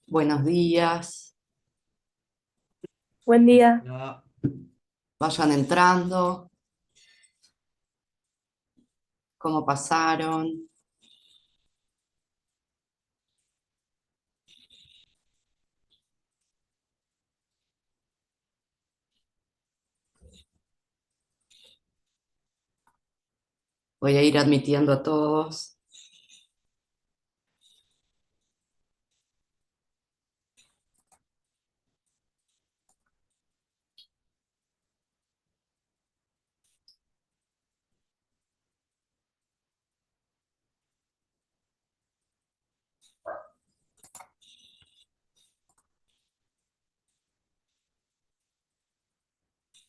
Buenos días, Buen día. vayan entrando, cómo pasaron. Voy a ir admitiendo a todos.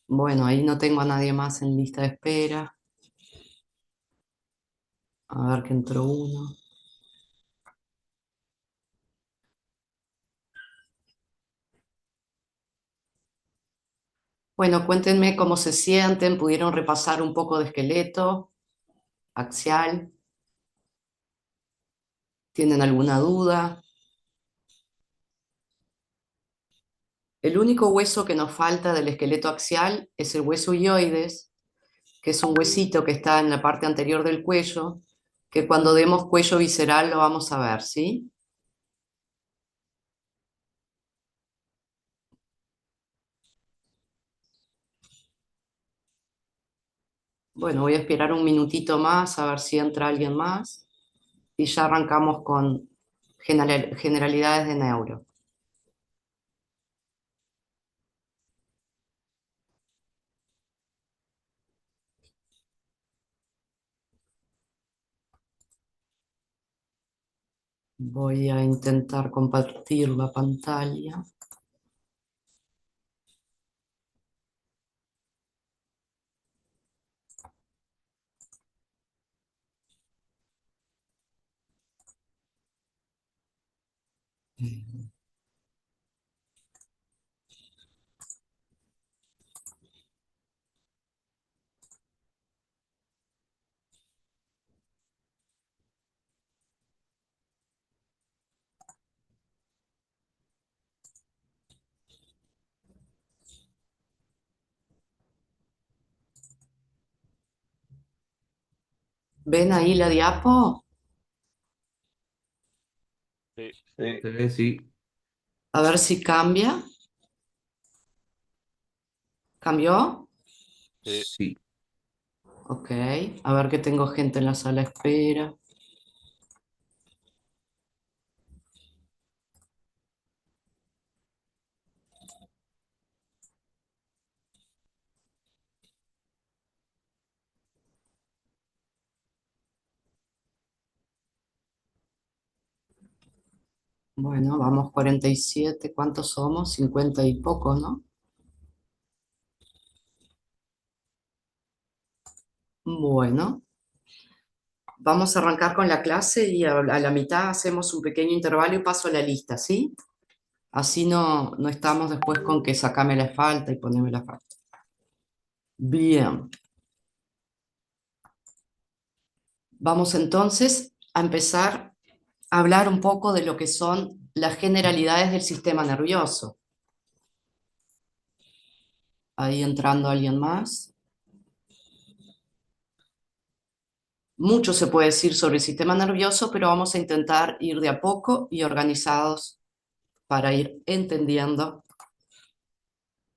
Bueno, ahí no tengo a nadie más en lista de espera. A ver que entró uno. Bueno, cuéntenme cómo se sienten. ¿Pudieron repasar un poco de esqueleto axial? ¿Tienen alguna duda? El único hueso que nos falta del esqueleto axial es el hueso hioides, que es un huesito que está en la parte anterior del cuello, que cuando demos cuello visceral lo vamos a ver, ¿sí? Bueno, voy a esperar un minutito más a ver si entra alguien más y ya arrancamos con generalidades de neuro. Voy a intentar compartir la pantalla. ¿Ven ahí la diapo? Sí, Sí. A ver si cambia. ¿Cambió? sí. Sí. Ok. A ver que tengo gente en la sala de espera. Bueno, vamos 47. ¿Cuántos somos? 50 y pocos, ¿no? Bueno, vamos a arrancar con la clase y a la mitad hacemos un pequeño intervalo y paso la lista, ¿sí? Así no estamos después con que sacame la falta y poneme la falta. Bien, vamos entonces a empezar a hablar un poco de lo que son las generalidades del sistema nervioso. Ahí entrando alguien más. Mucho se puede decir sobre el sistema nervioso, pero vamos a intentar ir de a poco y organizados para ir entendiendo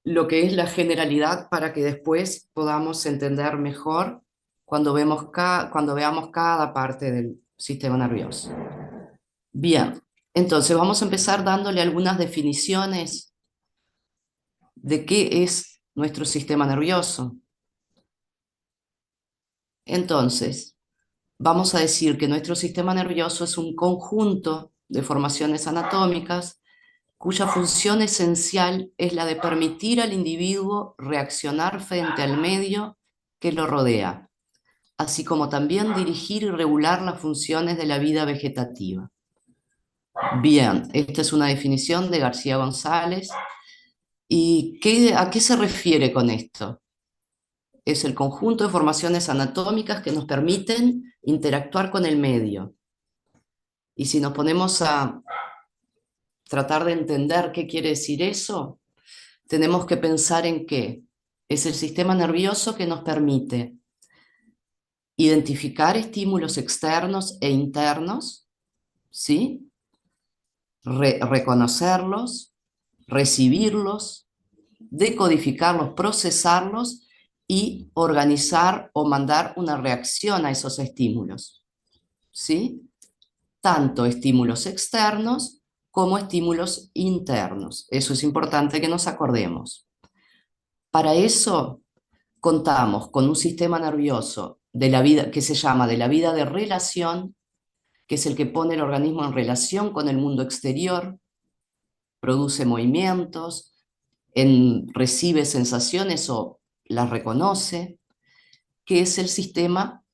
lo que es la generalidad para que después podamos entender mejor cuando veamos cada parte del sistema nervioso. Bien, entonces vamos a empezar dándole algunas definiciones de qué es nuestro sistema nervioso. Entonces, vamos a decir que nuestro sistema nervioso es un conjunto de formaciones anatómicas cuya función esencial es la de permitir al individuo reaccionar frente al medio que lo rodea, así como también dirigir y regular las funciones de la vida vegetativa. Bien, esta es una definición de García González. ¿Y a qué se refiere con esto? Es el conjunto de formaciones anatómicas que nos permiten interactuar con el medio. Y si nos ponemos a tratar de entender qué quiere decir eso, tenemos que pensar en que es el sistema nervioso que nos permite identificar estímulos externos e internos, ¿sí? Reconocerlos, recibirlos, decodificarlos, procesarlos y organizar o mandar una reacción a esos estímulos, ¿sí? Tanto estímulos externos como estímulos internos. Eso es importante que nos acordemos. Para eso contamos con un sistema nervioso de la vida que se llama de la vida de relación, que es el que pone el organismo en relación con el mundo exterior, produce movimientos, recibe sensaciones o las reconoce, que es el sistema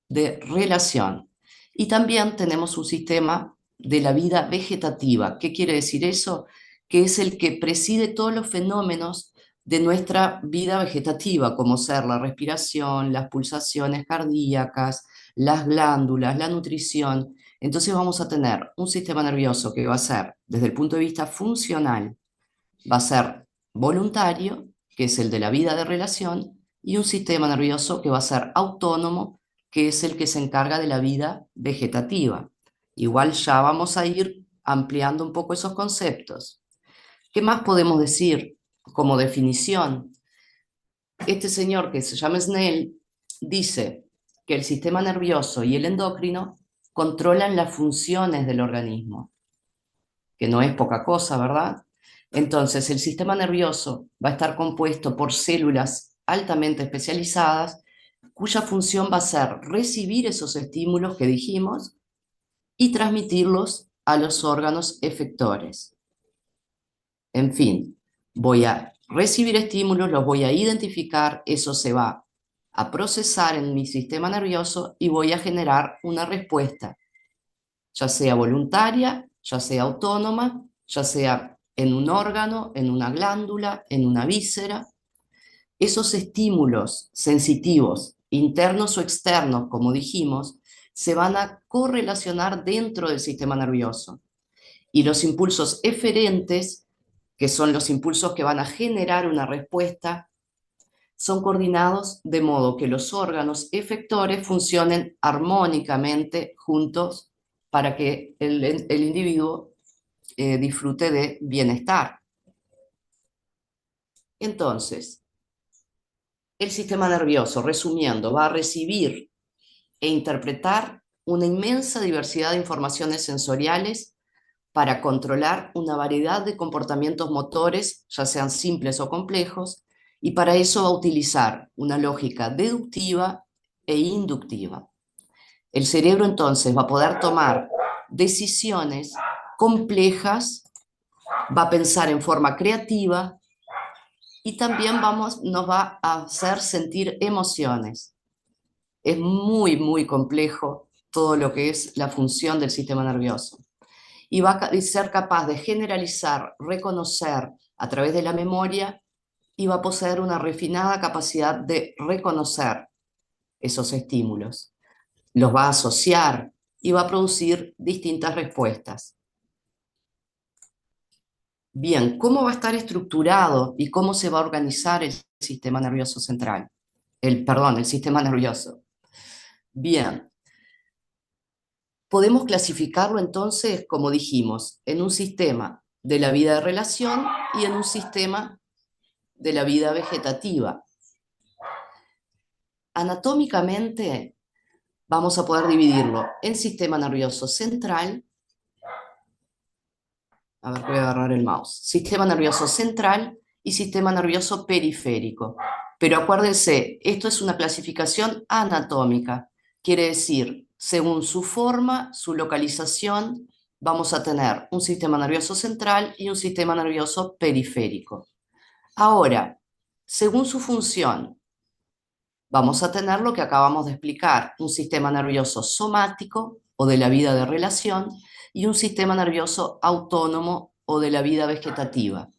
de relación. Y también tenemos un sistema de la vida vegetativa. ¿Qué quiere decir eso? Que es el que preside todos los fenómenos de nuestra vida vegetativa, como ser la respiración, las pulsaciones cardíacas, las glándulas, la nutrición. Entonces vamos a tener un sistema nervioso que va a ser, desde el punto de vista funcional, va a ser voluntario, que es el de la vida de relación, y un sistema nervioso que va a ser autónomo, que es el que se encarga de la vida vegetativa. Igual ya vamos a ir ampliando un poco esos conceptos. ¿Qué más podemos decir como definición? Este señor que se llama Snell dice que el sistema nervioso y el endocrino controlan las funciones del organismo, que no es poca cosa, ¿verdad? Entonces, el sistema nervioso va a estar compuesto por células altamente especializadas, cuya función va a ser recibir esos estímulos que dijimos y transmitirlos a los órganos efectores. En fin, voy a recibir estímulos, los voy a identificar, eso se va a procesar en mi sistema nervioso y voy a generar una respuesta, ya sea voluntaria, ya sea autónoma, ya sea en un órgano, en una glándula, en una víscera. Esos estímulos sensitivos, internos o externos, como dijimos, se van a correlacionar dentro del sistema nervioso. Y los impulsos eferentes, que son los impulsos que van a generar una respuesta, son coordinados de modo que los órganos efectores funcionen armónicamente juntos para que el individuo disfrute de bienestar. Entonces, el sistema nervioso, resumiendo, va a recibir e interpretar una inmensa diversidad de informaciones sensoriales para controlar una variedad de comportamientos motores, ya sean simples o complejos, y para eso va a utilizar una lógica deductiva e inductiva. El cerebro entonces va a poder tomar decisiones complejas, va a pensar en forma creativa y también nos va a hacer sentir emociones. Es muy, muy complejo todo lo que es la función del sistema nervioso. Y va a ser capaz de generalizar, reconocer a través de la memoria y va a poseer una refinada capacidad de reconocer esos estímulos. Los va a asociar y va a producir distintas respuestas. Bien, ¿cómo va a estar estructurado y cómo se va a organizar el sistema nervioso central? El sistema nervioso. Bien, podemos clasificarlo entonces, como dijimos, en un sistema de la vida de relación y en un sistema de la vida vegetativa. Anatómicamente vamos a poder dividirlo en sistema nervioso central, a ver que voy a agarrar el mouse, sistema nervioso central y sistema nervioso periférico. Pero acuérdense, esto es una clasificación anatómica, quiere decir, según su forma, su localización, vamos a tener un sistema nervioso central y un sistema nervioso periférico. Ahora, según su función, vamos a tener lo que acabamos de explicar, un sistema nervioso somático o de la vida de relación y un sistema nervioso autónomo o de la vida vegetativa.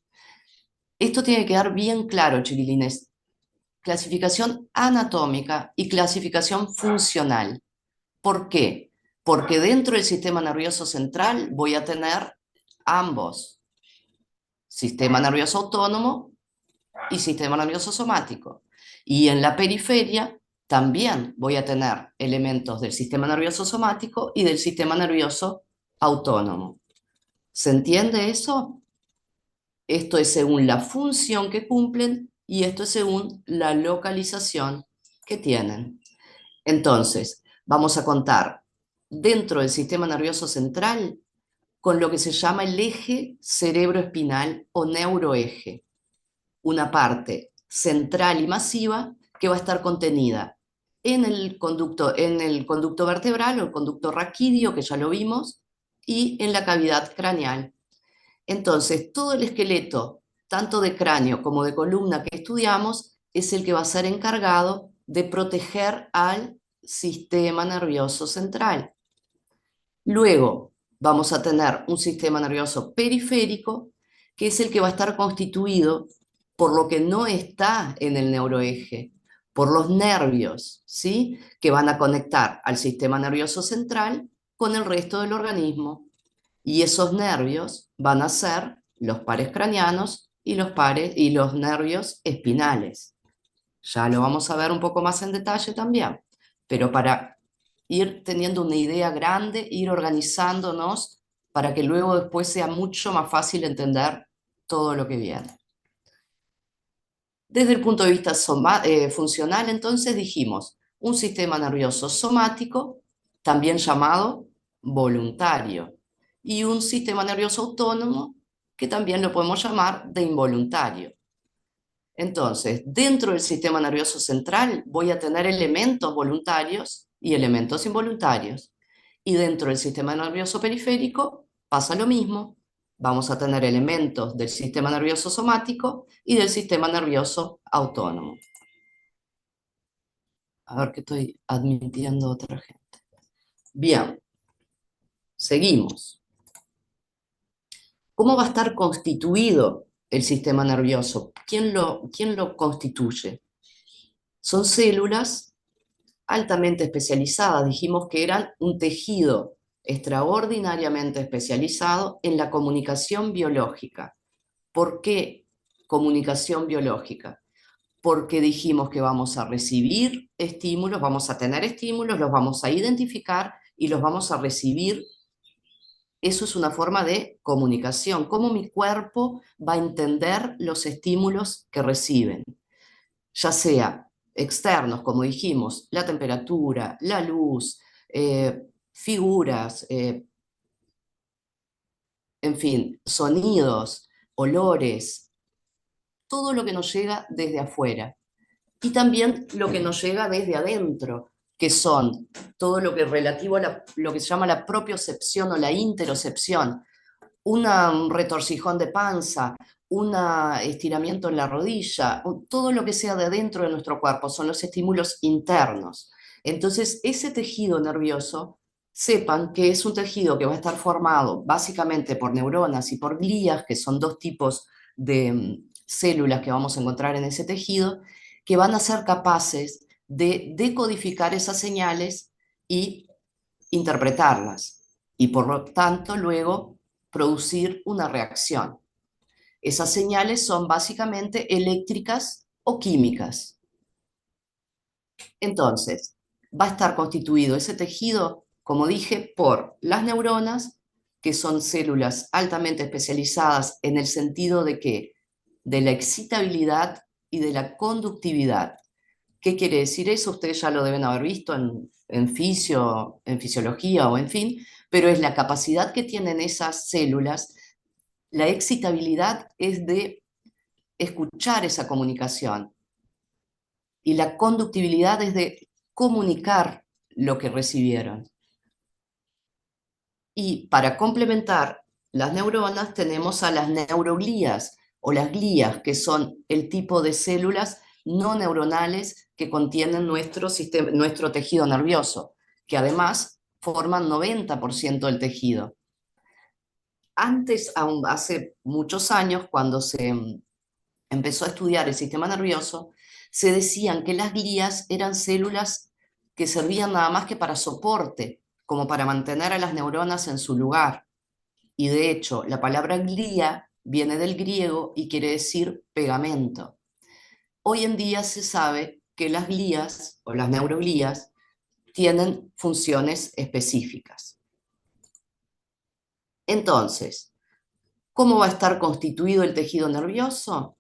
Esto tiene que quedar bien claro, chiquilines. Clasificación anatómica y clasificación funcional. ¿Por qué? Porque dentro del sistema nervioso central voy a tener ambos, sistema nervioso autónomo y sistema nervioso somático. Y en la periferia también voy a tener elementos del sistema nervioso somático y del sistema nervioso autónomo. ¿Se entiende eso? Esto es según la función que cumplen y esto es según la localización que tienen. Entonces, vamos a contar dentro del sistema nervioso central con lo que se llama el eje cerebroespinal o neuroeje, una parte central y masiva que va a estar contenida en el conducto vertebral o el conducto raquídeo, que ya lo vimos, y en la cavidad craneal. Entonces, todo el esqueleto, tanto de cráneo como de columna que estudiamos, es el que va a ser encargado de proteger al sistema nervioso central. Luego vamos a tener un sistema nervioso periférico, que es el que va a estar constituido por lo que no está en el neuroeje, por los nervios, ¿sí? Que van a conectar al sistema nervioso central con el resto del organismo. Y esos nervios van a ser los pares craneanos y los nervios espinales. Ya lo vamos a ver un poco más en detalle también, pero para ir teniendo una idea grande, ir organizándonos para que luego después sea mucho más fácil entender todo lo que viene. Desde el punto de vista funcional, entonces dijimos un sistema nervioso somático, también llamado voluntario, y un sistema nervioso autónomo, que también lo podemos llamar de involuntario. Entonces, dentro del sistema nervioso central voy a tener elementos voluntarios y elementos involuntarios. Y dentro del sistema nervioso periférico pasa lo mismo. Vamos a tener elementos del sistema nervioso somático y del sistema nervioso autónomo. A ver que estoy admitiendo a otra gente. Bien, seguimos. ¿Cómo va a estar constituido el sistema nervioso? ¿Quién lo constituye? Son células altamente especializadas. Dijimos que eran un tejido extraordinariamente especializado en la comunicación biológica. ¿Por qué comunicación biológica? Porque dijimos que vamos a recibir estímulos, vamos a tener estímulos, los vamos a identificar y los vamos a recibir. Eso es una forma de comunicación, cómo mi cuerpo va a entender los estímulos que reciben, ya sea externos, como dijimos, la temperatura, la luz, figuras, en fin, sonidos, olores, todo lo que nos llega desde afuera. Y también lo que nos llega desde adentro, que son todo lo que es relativo a lo que se llama la propiocepción o la interocepción, un retorcijón de panza, un estiramiento en la rodilla, todo lo que sea de adentro de nuestro cuerpo, son los estímulos internos. Entonces, ese tejido nervioso, sepan que es un tejido que va a estar formado básicamente por neuronas y por glías, que son dos tipos de células que vamos a encontrar en ese tejido, que van a ser capaces de decodificar esas señales y interpretarlas. Y por lo tanto, luego producir una reacción. Esas señales son básicamente eléctricas o químicas. Entonces, va a estar constituido ese tejido, como dije, por las neuronas, que son células altamente especializadas en el sentido de que de la excitabilidad y de la conductividad. ¿Qué quiere decir eso? Ustedes ya lo deben haber visto en fisiología o en fin, pero es la capacidad que tienen esas células. La excitabilidad es de escuchar esa comunicación y la conductibilidad es de comunicar lo que recibieron. Y para complementar las neuronas tenemos a las neuroglías o las glías, que son el tipo de células no neuronales que contienen nuestro tejido nervioso, que además forman 90% del tejido. Antes, hace muchos años, cuando se empezó a estudiar el sistema nervioso, se decían que las glías eran células que servían nada más que para soporte, como para mantener a las neuronas en su lugar. y de hecho la palabra glía viene del griego y quiere decir pegamento. Hoy en día se sabe que las glías o las neuroglías tienen funciones específicas. Entonces, ¿cómo va a estar constituido el tejido nervioso?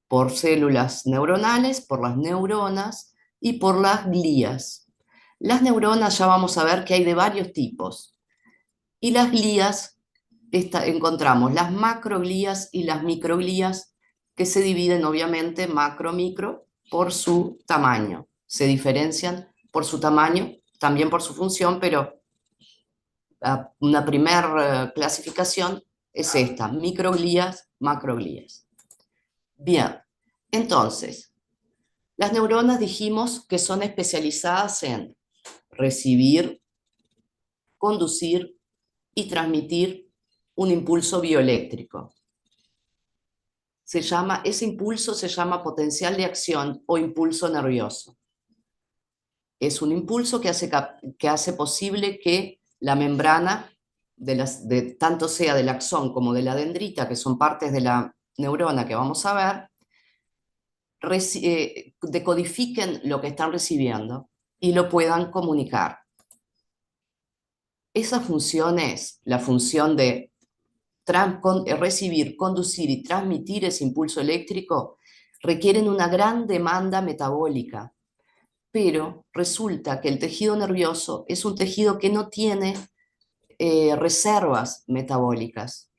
Por células neuronales, por las neuronas y por las glías. Las neuronas ya vamos a ver que hay de varios tipos. Y las glías, encontramos las macroglías y las microglías, que se dividen obviamente macro-micro por su tamaño. Se diferencian por su tamaño, también por su función, pero una primera clasificación es esta, microglías, macroglías. Bien, entonces, las neuronas dijimos que son especializadas en recibir, conducir y transmitir un impulso bioeléctrico. Ese impulso se llama potencial de acción o impulso nervioso. Es un impulso que hace posible que la membrana, tanto sea del axón como de la dendrita, que son partes de la neurona que vamos a ver, decodifiquen lo que están recibiendo y lo puedan comunicar. Esa función es la función de recibir, conducir y transmitir ese impulso eléctrico, requieren una gran demanda metabólica, pero resulta que el tejido nervioso es un tejido que no tiene reservas metabólicas.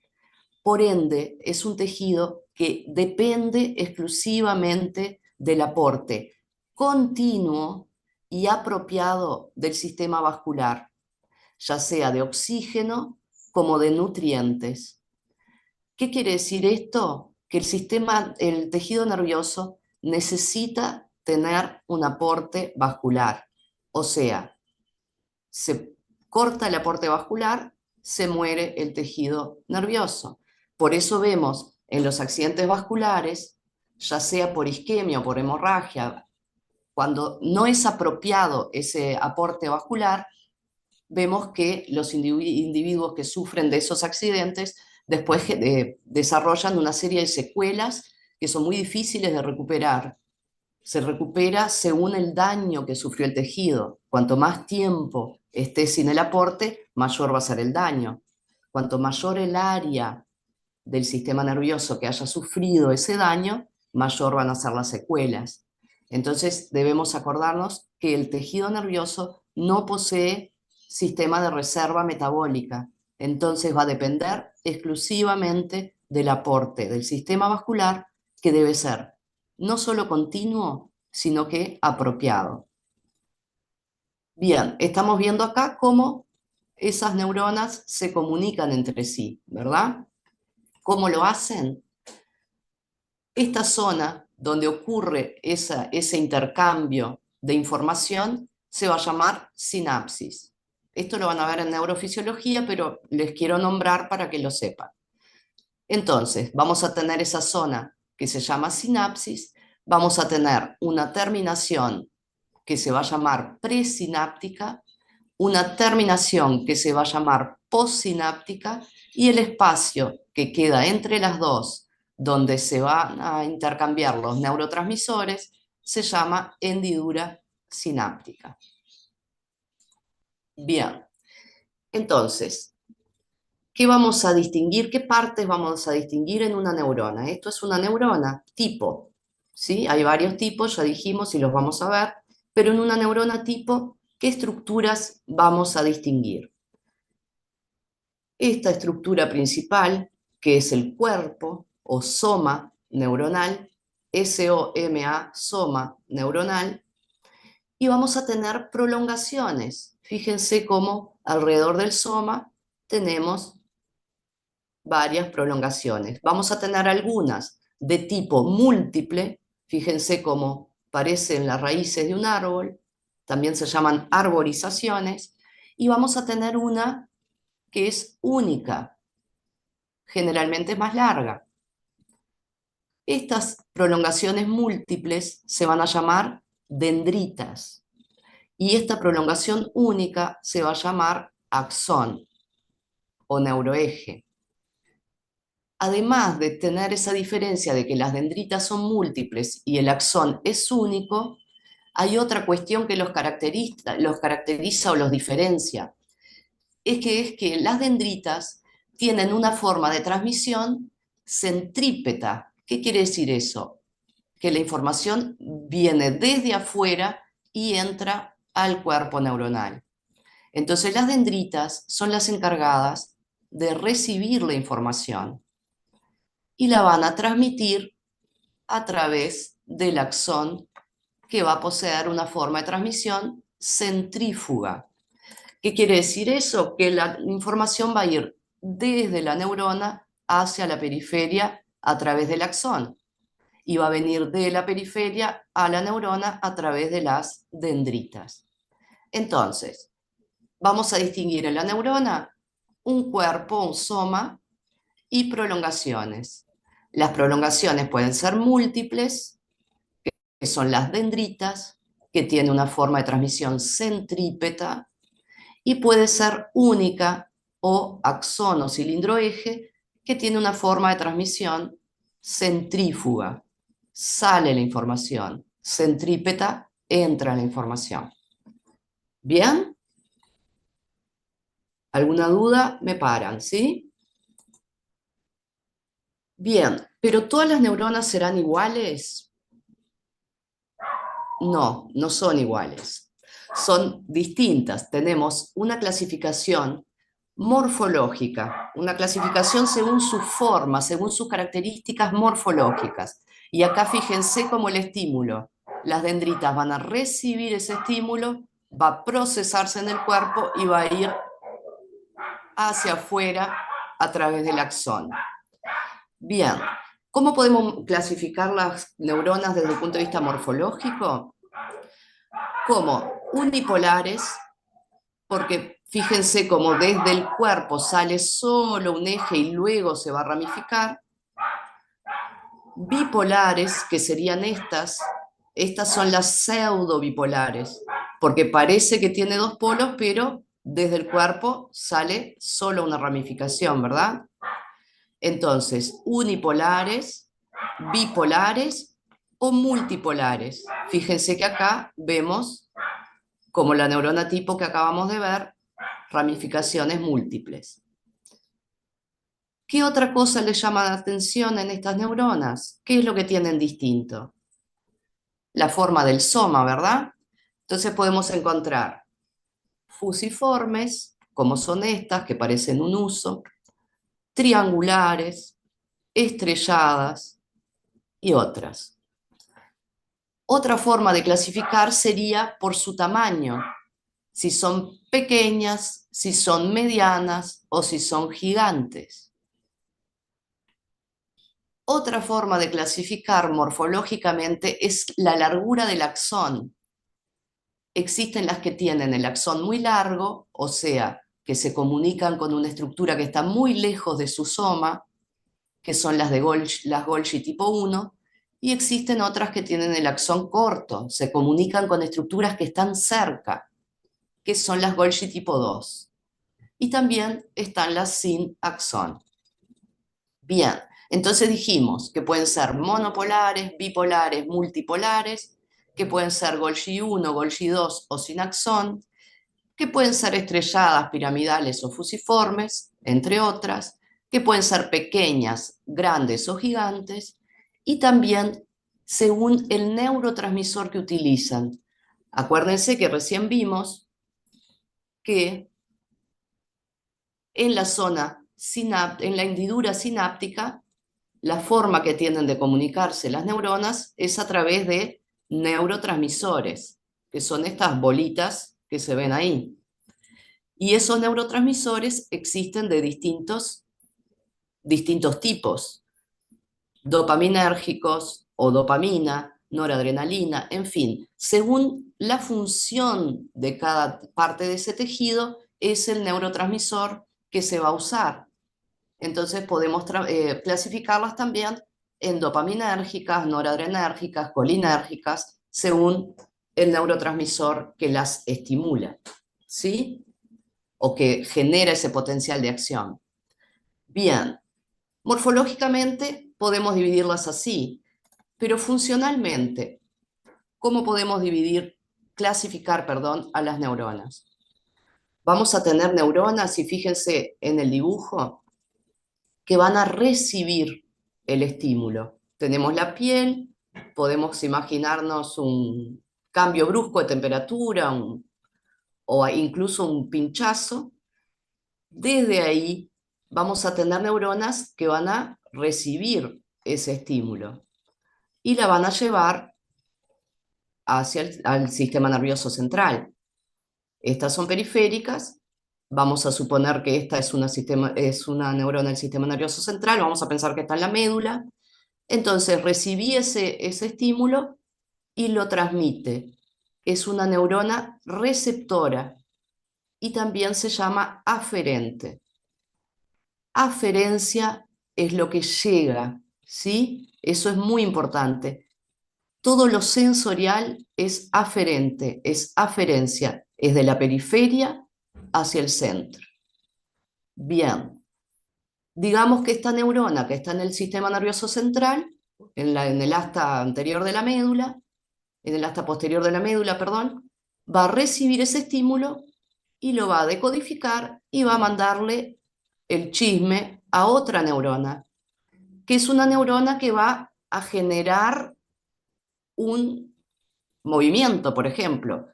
Por ende, es un tejido que depende exclusivamente del aporte continuo y apropiado del sistema vascular, ya sea de oxígeno como de nutrientes. ¿Qué quiere decir esto? Que el tejido nervioso necesita tener un aporte vascular, o sea, se corta el aporte vascular, se muere el tejido nervioso. Por eso vemos en los accidentes vasculares, ya sea por isquemia o por hemorragia, cuando no es apropiado ese aporte vascular, vemos que los individuos que sufren de esos accidentes después desarrollan una serie de secuelas que son muy difíciles de recuperar. Se recupera según el daño que sufrió el tejido. Cuanto más tiempo esté sin el aporte, mayor va a ser el daño. Cuanto mayor el área del sistema nervioso que haya sufrido ese daño, mayor van a ser las secuelas. Entonces debemos acordarnos que el tejido nervioso no posee sistema de reserva metabólica, entonces va a depender exclusivamente del aporte del sistema vascular, que debe ser no solo continuo, sino que apropiado. Bien, estamos viendo acá cómo esas neuronas se comunican entre sí, ¿verdad? ¿Cómo lo hacen? Esta zona donde ocurre ese intercambio de información se va a llamar sinapsis. Esto lo van a ver en neurofisiología, pero les quiero nombrar para que lo sepan. Entonces, vamos a tener esa zona que se llama sinapsis, vamos a tener una terminación que se va a llamar presináptica, una terminación que se va a llamar postsináptica y el espacio que queda entre las dos, donde se van a intercambiar los neurotransmisores, se llama hendidura sináptica. Bien, entonces, ¿qué vamos a distinguir? ¿Qué partes vamos a distinguir en una neurona? Esto es una neurona tipo, ¿sí? Hay varios tipos, ya dijimos, y los vamos a ver, pero en una neurona tipo, ¿qué estructuras vamos a distinguir? Esta estructura principal, que es el cuerpo o soma neuronal, SOMA, soma neuronal, y vamos a tener prolongaciones. Fíjense cómo alrededor del soma tenemos varias prolongaciones. Vamos a tener algunas de tipo múltiple, fíjense cómo parecen las raíces de un árbol, también se llaman arborizaciones, y vamos a tener una que es única, generalmente es más larga. Estas prolongaciones múltiples se van a llamar dendritas y esta prolongación única se va a llamar axón o neuroeje. Además de tener esa diferencia de que las dendritas son múltiples y el axón es único, hay otra cuestión que los caracteriza o los diferencia. Es que las dendritas tienen una forma de transmisión centrípeta. ¿Qué quiere decir eso? Que la información viene desde afuera y entra al cuerpo neuronal. Entonces las dendritas son las encargadas de recibir la información y la van a transmitir a través del axón, que va a poseer una forma de transmisión centrífuga. ¿Qué quiere decir eso? Que la información va a ir desde la neurona hacia la periferia a través del axón y va a venir de la periferia a la neurona a través de las dendritas. Entonces, vamos a distinguir en la neurona un cuerpo, un soma y prolongaciones. Las prolongaciones pueden ser múltiples, que son las dendritas, que tiene una forma de transmisión centrípeta, y puede ser única o axón o cilindroeje, que tiene una forma de transmisión centrífuga. Sale la información, centrípeta, entra la información. ¿Bien? ¿Alguna duda? Me paran, ¿sí? Bien, ¿pero todas las neuronas serán iguales? No, no son iguales. Son distintas. Tenemos una clasificación morfológica, una clasificación según su forma, según sus características morfológicas. Y acá fíjense cómo el estímulo, las dendritas van a recibir ese estímulo, va a procesarse en el cuerpo y va a ir hacia afuera a través del axón. Bien, ¿cómo podemos clasificar las neuronas desde el punto de vista morfológico? Como unipolares, porque fíjense cómo desde el cuerpo sale solo un eje y luego se va a ramificar. Bipolares, que serían estas son las pseudobipolares, porque parece que tiene dos polos, pero desde el cuerpo sale solo una ramificación, ¿verdad? Entonces, unipolares, bipolares o multipolares. Fíjense que acá vemos, como la neurona tipo que acabamos de ver, ramificaciones múltiples. ¿Qué otra cosa les llama la atención en estas neuronas? ¿Qué es lo que tienen distinto? La forma del soma, ¿verdad? Entonces podemos encontrar fusiformes, como son estas, que parecen un huso, triangulares, estrelladas y otras. Otra forma de clasificar sería por su tamaño, si son pequeñas, si son medianas o si son gigantes. Otra forma de clasificar morfológicamente es la largura del axón. Existen las que tienen el axón muy largo, o sea, que se comunican con una estructura que está muy lejos de su soma, que son las Golgi tipo 1, y existen otras que tienen el axón corto, se comunican con estructuras que están cerca, que son las Golgi tipo 2. Y también están las sin axón. Bien, entonces dijimos que pueden ser monopolares, bipolares, multipolares, que pueden ser Golgi 1, Golgi 2 o sin axón, que pueden ser estrelladas, piramidales o fusiformes, entre otras, que pueden ser pequeñas, grandes o gigantes, y también según el neurotransmisor que utilizan. Acuérdense que recién vimos que en la zona en la hendidura sináptica, la forma que tienen de comunicarse las neuronas es a través de neurotransmisores, que son estas bolitas que se ven ahí. Y esos neurotransmisores existen de distintos tipos, dopaminérgicos o dopamina, noradrenalina, en fin, según la función de cada parte de ese tejido, es el neurotransmisor que se va a usar. Entonces podemos clasificarlas también en dopaminérgicas, noradrenérgicas, colinérgicas, según el neurotransmisor que las estimula. ¿Sí? o que genera ese potencial de acción. Bien, morfológicamente podemos dividirlas así, pero funcionalmente, ¿cómo podemos clasificar, perdón, a las neuronas? Vamos a tener neuronas, y fíjense en el dibujo, que van a recibir el estímulo. Tenemos la piel, podemos imaginarnos un cambio brusco de temperatura o incluso un pinchazo. Desde ahí vamos a tener neuronas que van a recibir ese estímulo y la van a llevar hacia al sistema nervioso central. Estas son periféricas. Vamos a suponer que esta es una neurona del sistema nervioso central. Vamos a pensar que está en la médula. Entonces recibí ese estímulo y lo transmite. Es una neurona receptora y también se llama aferente. Aferencia es lo que llega, ¿sí? Eso es muy importante. Todo lo sensorial es aferente, es aferencia, es de la periferia hacia el centro. Bien, digamos que esta neurona que está en el sistema nervioso central, en el asta anterior de la médula, en el asta posterior de la médula, perdón, va a recibir ese estímulo y lo va a decodificar y va a mandarle el chisme a otra neurona, que es una neurona que va a generar un movimiento, por ejemplo.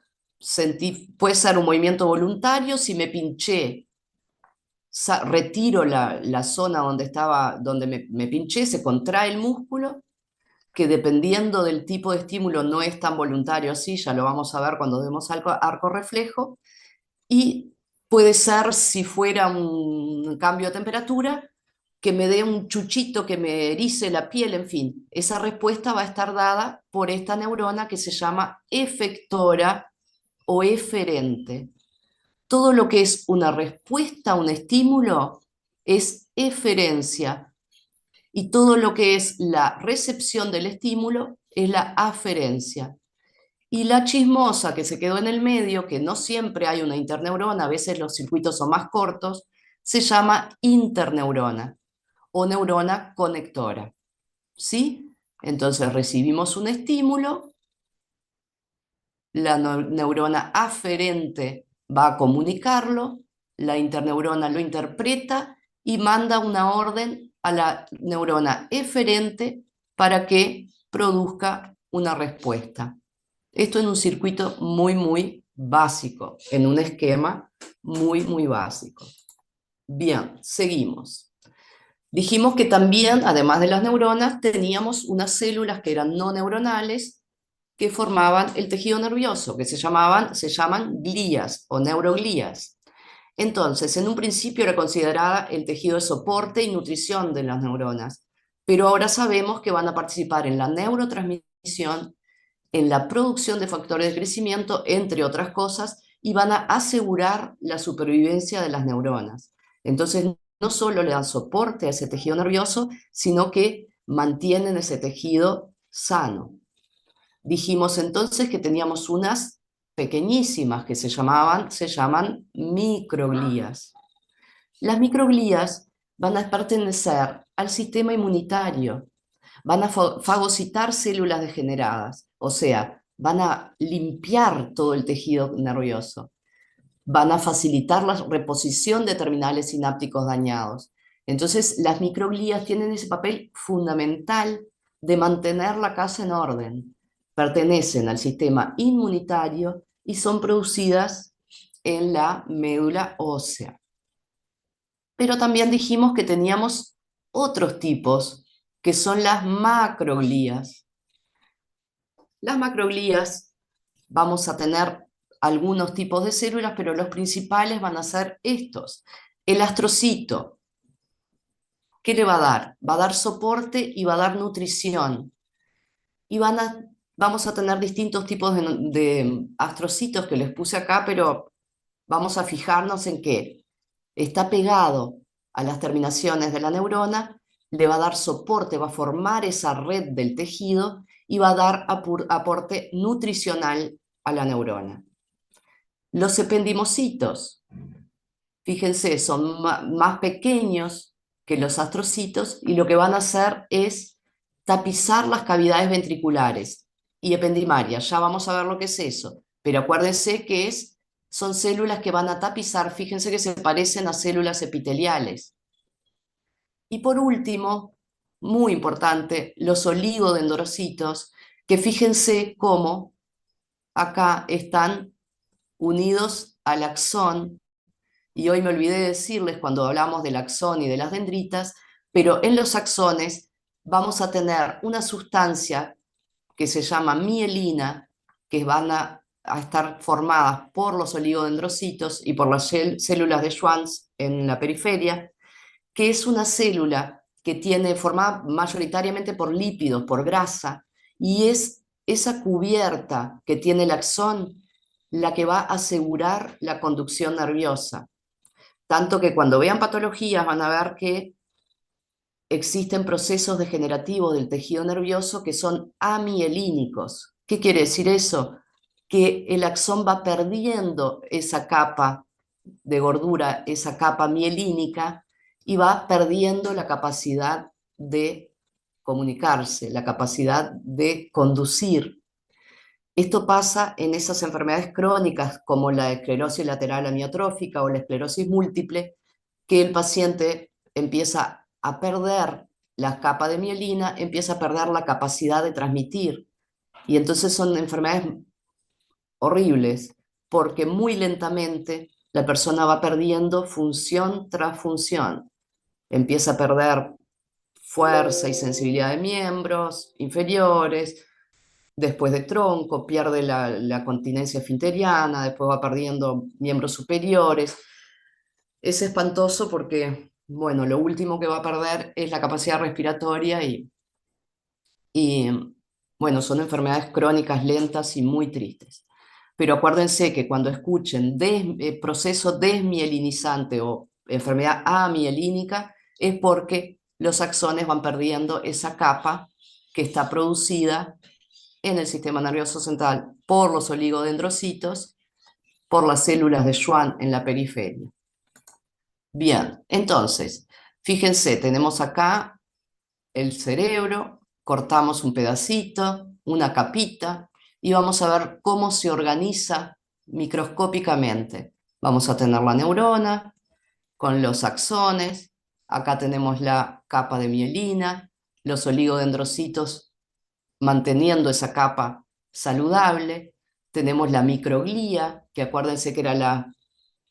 Puede ser un movimiento voluntario. Si me pinché, retiro la zona donde me pinché, se contrae el músculo, que dependiendo del tipo de estímulo no es tan voluntario así, ya lo vamos a ver cuando demos arco reflejo, y puede ser, si fuera un cambio de temperatura, que me dé un chuchito, que me erice la piel, en fin. Esa respuesta va a estar dada por esta neurona que se llama efectora o eferente. Todo lo que es una respuesta a un estímulo es eferencia, y todo lo que es la recepción del estímulo es la aferencia. Y la chismosa que se quedó en el medio, que no siempre hay una interneurona, a veces los circuitos son más cortos, se llama interneurona o neurona conectora. ¿Sí? Entonces recibimos un estímulo, la neurona aferente va a comunicarlo, la interneurona lo interpreta y manda una orden a la neurona eferente para que produzca una respuesta. Esto en un circuito muy, muy básico, en un esquema muy, muy básico. Bien, seguimos. Dijimos que también, además de las neuronas, teníamos unas células que eran no neuronales, que formaban el tejido nervioso, que se llaman glías o neuroglías. Entonces, en un principio era considerada el tejido de soporte y nutrición de las neuronas, pero ahora sabemos que van a participar en la neurotransmisión, en la producción de factores de crecimiento, entre otras cosas, y van a asegurar la supervivencia de las neuronas. Entonces, no solo le dan soporte a ese tejido nervioso, sino que mantienen ese tejido sano. Dijimos entonces que teníamos unas pequeñísimas que se llaman microglías. Las microglías van a pertenecer al sistema inmunitario, van a fagocitar células degeneradas, o sea, van a limpiar todo el tejido nervioso, van a facilitar la reposición de terminales sinápticos dañados. Entonces, las microglías tienen ese papel fundamental de mantener la casa en orden. Pertenecen al sistema inmunitario y son producidas en la médula ósea. Pero también dijimos que teníamos otros tipos, que son las macroglías. Las macroglías, vamos a tener algunos tipos de células, pero los principales van a ser estos. El astrocito, ¿qué le va a dar? Va a dar soporte y va a dar nutrición. Y vamos a tener distintos tipos de astrocitos que les puse acá, pero vamos a fijarnos en que está pegado a las terminaciones de la neurona, le va a dar soporte, va a formar esa red del tejido y va a dar aporte nutricional a la neurona. Los ependimocitos, Fíjense, son más pequeños que los astrocitos y lo que van a hacer es tapizar las cavidades ventriculares y ependimarias. Ya vamos a ver lo que es eso, pero acuérdense que son células que van a tapizar, fíjense que se parecen a células epiteliales. Y por último, muy importante, los oligodendrocitos, que fíjense cómo acá están unidos al axón, y hoy me olvidé de decirles cuando hablamos del axón y de las dendritas, pero en los axones vamos a tener una sustancia que se llama mielina, que van a estar formadas por los oligodendrocitos y por las células de Schwann en la periferia, que es una célula que tiene formada mayoritariamente por lípidos, por grasa, y es esa cubierta que tiene el axón la que va a asegurar la conducción nerviosa. Tanto que cuando vean patologías van a ver que existen procesos degenerativos del tejido nervioso que son amielínicos. ¿Qué quiere decir eso? Que el axón va perdiendo esa capa de gordura, esa capa mielínica, y va perdiendo la capacidad de comunicarse, la capacidad de conducir. Esto pasa en esas enfermedades crónicas como la esclerosis lateral amiotrófica o la esclerosis múltiple, que el paciente empieza a perder la capa de mielina, empieza a perder la capacidad de transmitir. Y entonces son enfermedades horribles, porque muy lentamente la persona va perdiendo función tras función. Empieza a perder fuerza y sensibilidad de miembros inferiores, después de tronco, pierde la continencia esfinteriana, después va perdiendo miembros superiores. Es espantoso porque, bueno, lo último que va a perder es la capacidad respiratoria y bueno, son enfermedades crónicas lentas y muy tristes. Pero acuérdense que cuando escuchen proceso desmielinizante o enfermedad amielínica, es porque los axones van perdiendo esa capa que está producida en el sistema nervioso central por los oligodendrocitos, por las células de Schwann en la periferia. Bien, entonces, fíjense, tenemos acá el cerebro, cortamos un pedacito, una capita, y vamos a ver cómo se organiza microscópicamente. Vamos a tener la neurona con los axones, acá tenemos la capa de mielina, los oligodendrocitos manteniendo esa capa saludable, tenemos la microglía, que acuérdense que era la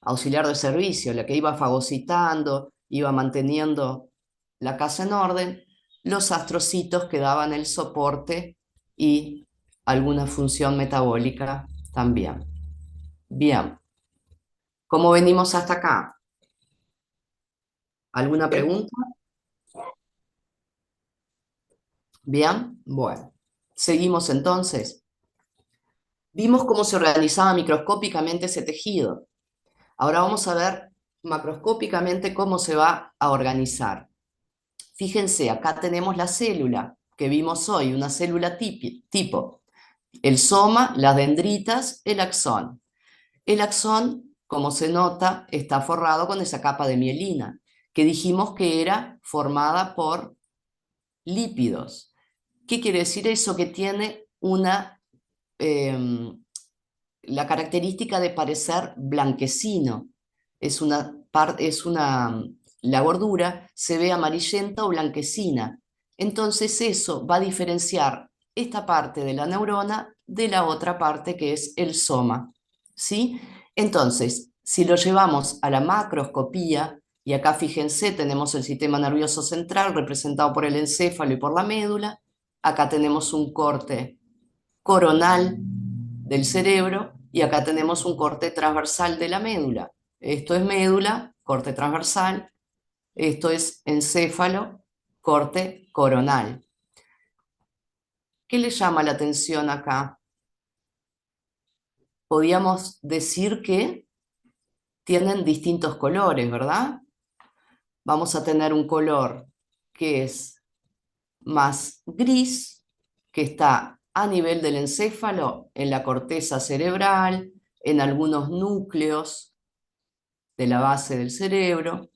auxiliar de servicio, la que iba fagocitando, iba manteniendo la casa en orden, los astrocitos que daban el soporte y alguna función metabólica también. Bien, ¿cómo venimos hasta acá? ¿Alguna pregunta? Bien, bueno, seguimos entonces. Vimos cómo se organizaba microscópicamente ese tejido. Ahora vamos a ver macroscópicamente cómo se va a organizar. Fíjense, acá tenemos la célula que vimos hoy, una célula tipo. El soma, las dendritas, el axón. El axón, como se nota, está forrado con esa capa de mielina, que dijimos que era formada por lípidos. ¿Qué quiere decir eso? Que tiene eh, la característica de parecer blanquecino. La gordura se ve amarillenta o blanquecina. Entonces eso va a diferenciar esta parte de la neurona de la otra parte que es el soma. ¿Sí? Entonces, si lo llevamos a la macroscopía, y acá fíjense, tenemos el sistema nervioso central representado por el encéfalo y por la médula, acá tenemos un corte coronal del cerebro y acá tenemos un corte transversal de la médula. Esto es médula, corte transversal, esto es encéfalo, corte coronal. ¿Qué le llama la atención acá? Podríamos decir que tienen distintos colores, ¿verdad? Vamos a tener un color que es más gris, que está a nivel del encéfalo, en la corteza cerebral, en algunos núcleos de la base del cerebro.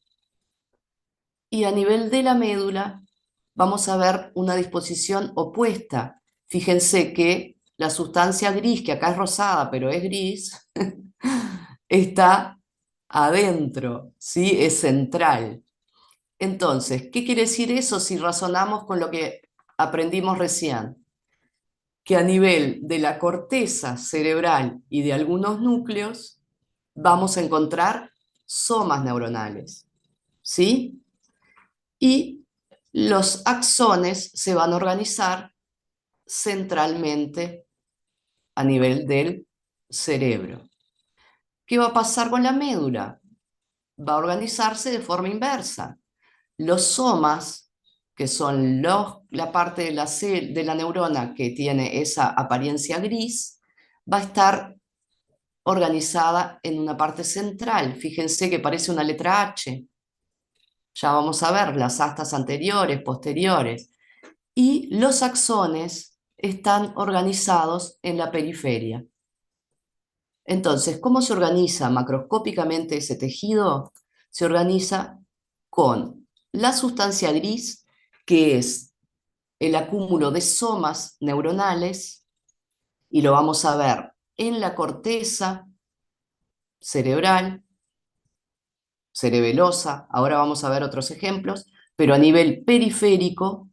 Y a nivel de la médula vamos a ver una disposición opuesta. Fíjense que la sustancia gris, que acá es rosada, pero es gris, está adentro, ¿sí? Es central. Entonces, ¿qué quiere decir eso si razonamos con lo que aprendimos recién? Que a nivel de la corteza cerebral y de algunos núcleos vamos a encontrar somas neuronales, ¿sí? Y los axones se van a organizar centralmente a nivel del cerebro. ¿Qué va a pasar con la médula? Va a organizarse de forma inversa. Los somas, que son la parte de la neurona que tiene esa apariencia gris, va a estar organizada en una parte central. Fíjense que parece una letra H. Ya vamos a ver las astas anteriores, posteriores. Y los axones están organizados en la periferia. Entonces, ¿cómo se organiza macroscópicamente ese tejido? Se organiza con la sustancia gris, que es el acúmulo de somas neuronales, y lo vamos a ver en la corteza cerebral, cerebelosa, ahora vamos a ver otros ejemplos, pero a nivel periférico,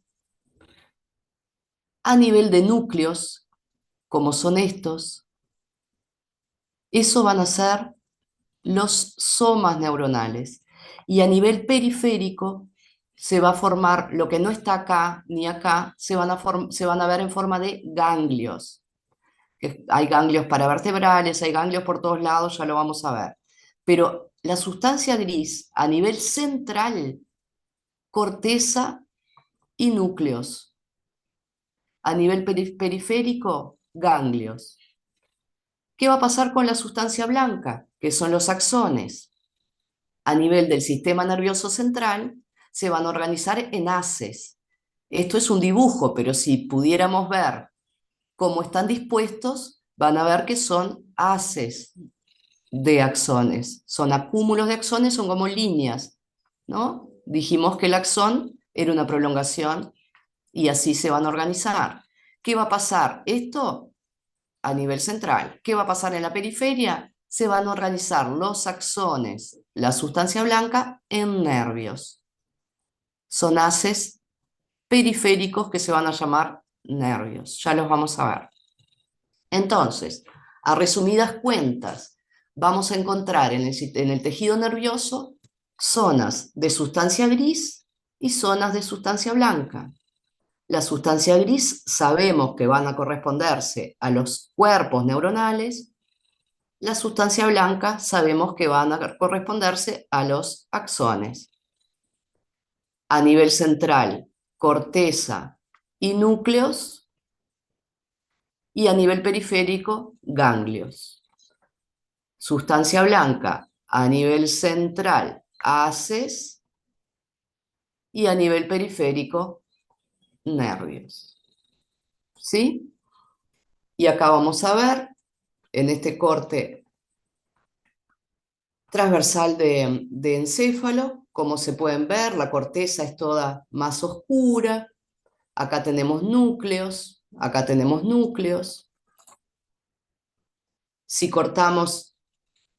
a nivel de núcleos, como son estos, eso van a ser los somas neuronales. Y a nivel periférico se va a formar lo que no está acá ni acá, se van a ver en forma de ganglios. Hay ganglios paravertebrales, hay ganglios por todos lados, ya lo vamos a ver. Pero la sustancia gris a nivel central, corteza y núcleos. A nivel periférico, ganglios. ¿Qué va a pasar con la sustancia blanca, que son los axones? A nivel del sistema nervioso central, se van a organizar en haces. Esto es un dibujo, pero si pudiéramos ver cómo están dispuestos, van a ver que son haces de axones. Son acúmulos de axones, son como líneas, ¿no? Dijimos que el axón era una prolongación y así se van a organizar. ¿Qué va a pasar? Esto a nivel central. ¿Qué va a pasar en la periferia? Se van a organizar los axones, la sustancia blanca, en nervios. Son haces periféricos que se van a llamar nervios. Ya los vamos a ver. Entonces, a resumidas cuentas, vamos a encontrar en el tejido nervioso zonas de sustancia gris y zonas de sustancia blanca. La sustancia gris sabemos que van a corresponderse a los cuerpos neuronales. La sustancia blanca sabemos que van a corresponderse a los axones. A nivel central, corteza y núcleos, y a nivel periférico, ganglios. Sustancia blanca a nivel central, haces, y a nivel periférico, nervios. ¿Sí? Y acá vamos a ver, en este corte transversal de encéfalo, como se pueden ver, la corteza es toda más oscura, acá tenemos núcleos, acá tenemos núcleos. Si cortamos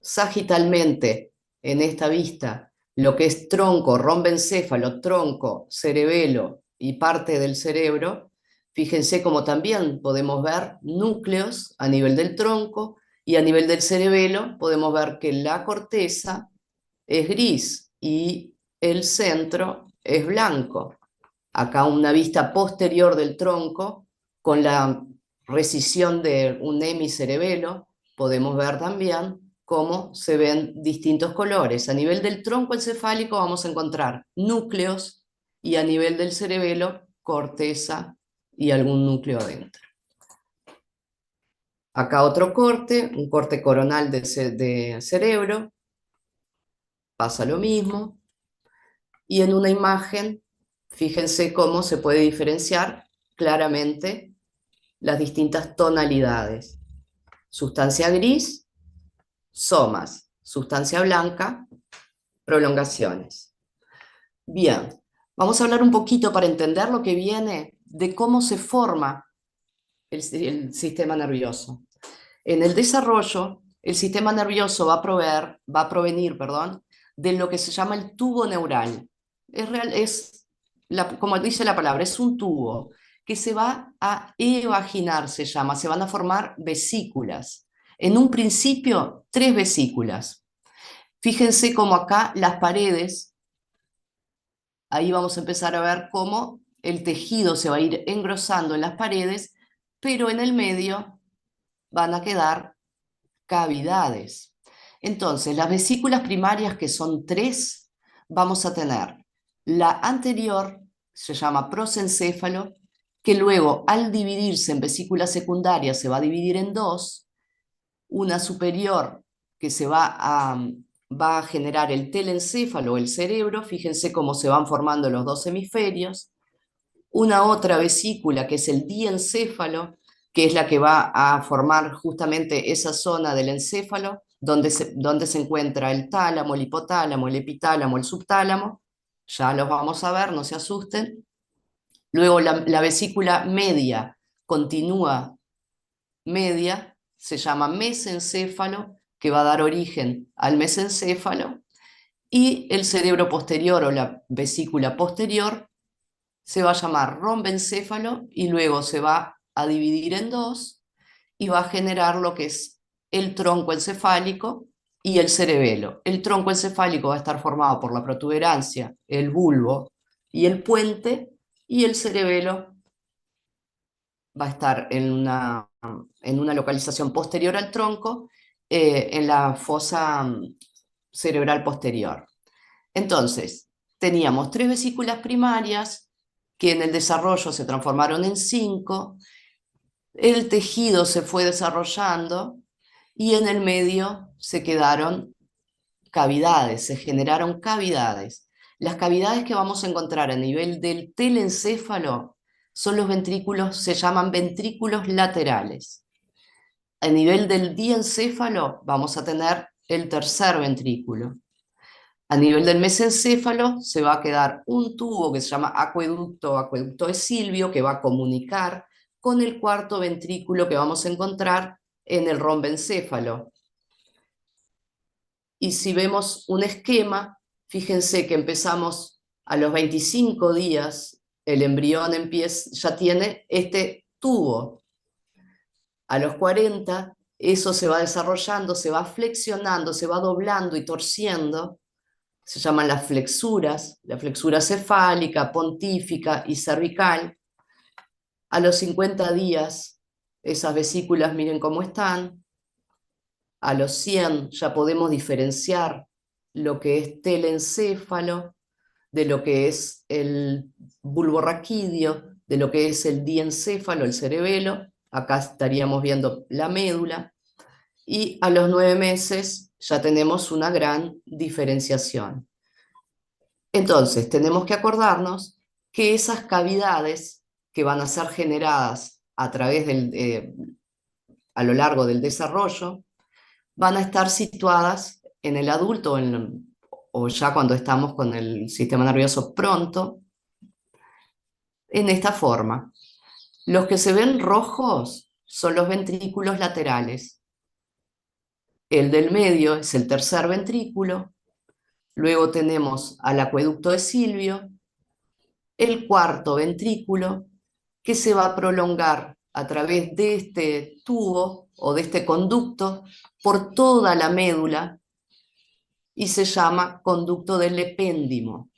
sagitalmente en esta vista lo que es tronco, rombencéfalo, tronco, cerebelo y parte del cerebro, fíjense como también podemos ver núcleos a nivel del tronco y a nivel del cerebelo podemos ver que la corteza es gris y el centro es blanco. Acá una vista posterior del tronco con la rescisión de un hemicerebelo, podemos ver también cómo se ven distintos colores. A nivel del tronco encefálico vamos a encontrar núcleos y a nivel del cerebelo, corteza y algún núcleo adentro. Acá otro corte, un corte coronal de cerebro, pasa lo mismo. Y en una imagen, fíjense cómo se puede diferenciar claramente las distintas tonalidades. Sustancia gris, somas. Sustancia blanca, prolongaciones. Bien, vamos a hablar un poquito para entender lo que viene de cómo se forma el sistema nervioso. En el desarrollo, el sistema nervioso va a provenir, perdón, de lo que se llama el tubo neural. Como dice la palabra, es un tubo que se va a evaginar, se llama, se van a formar vesículas. En un principio, 3 vesículas. Fíjense cómo acá las paredes, ahí vamos a empezar a ver cómo el tejido se va a ir engrosando en las paredes, pero en el medio van a quedar cavidades. Entonces, las vesículas primarias, que son 3, vamos a tener la anterior, se llama prosencéfalo, que luego al dividirse en vesículas secundarias se va a dividir en 2, una superior que va a generar el telencéfalo, el cerebro, fíjense cómo se van formando los 2 hemisferios, una otra vesícula que es el diencéfalo, que es la que va a formar justamente esa zona del encéfalo, donde se encuentra el tálamo, el hipotálamo, el epitálamo, el subtálamo. Ya los vamos a ver, no se asusten. Luego la vesícula media continúa media, se llama mesencéfalo, que va a dar origen al mesencéfalo, y el cerebro posterior o la vesícula posterior se va a llamar rombencéfalo y luego se va a dividir en 2 y va a generar lo que es el tronco encefálico y el cerebelo. El tronco encefálico va a estar formado por la protuberancia, el bulbo y el puente, y el cerebelo va a estar en una localización posterior al tronco, en la fosa cerebral posterior. Entonces, teníamos 3 vesículas primarias que en el desarrollo se transformaron en 5, el tejido se fue desarrollando y en el medio se quedaron cavidades, se generaron cavidades. Las cavidades que vamos a encontrar a nivel del telencéfalo son los ventrículos, se llaman ventrículos laterales. A nivel del diencéfalo vamos a tener el tercer ventrículo. A nivel del mesencéfalo se va a quedar un tubo que se llama acueducto de Silvio, que va a comunicar con el cuarto ventrículo que vamos a encontrar en el rombencéfalo. Y si vemos un esquema, fíjense que empezamos a los 25 días, el embrión ya tiene este tubo. A los 40, eso se va desarrollando, se va flexionando, se va doblando y torciendo. Se llaman las flexuras, la flexura cefálica, pontífica y cervical. A los 50 días, esas vesículas miren cómo están. A los 100 ya podemos diferenciar lo que es telencéfalo, de lo que es el bulbo raquídeo, de lo que es el diencéfalo, el cerebelo. Acá estaríamos viendo la médula. Y a los 9 meses ya tenemos una gran diferenciación. Entonces, tenemos que acordarnos que esas cavidades que van a ser generadas a lo largo del desarrollo van a estar situadas en el adulto o ya cuando estamos con el sistema nervioso pronto, en esta forma. Los que se ven rojos son los ventrículos laterales. El del medio es el tercer ventrículo. Luego tenemos al acueducto de Silvio, el cuarto ventrículo, que se va a prolongar a través de este tubo o de este conducto por toda la médula y se llama conducto del epéndimo.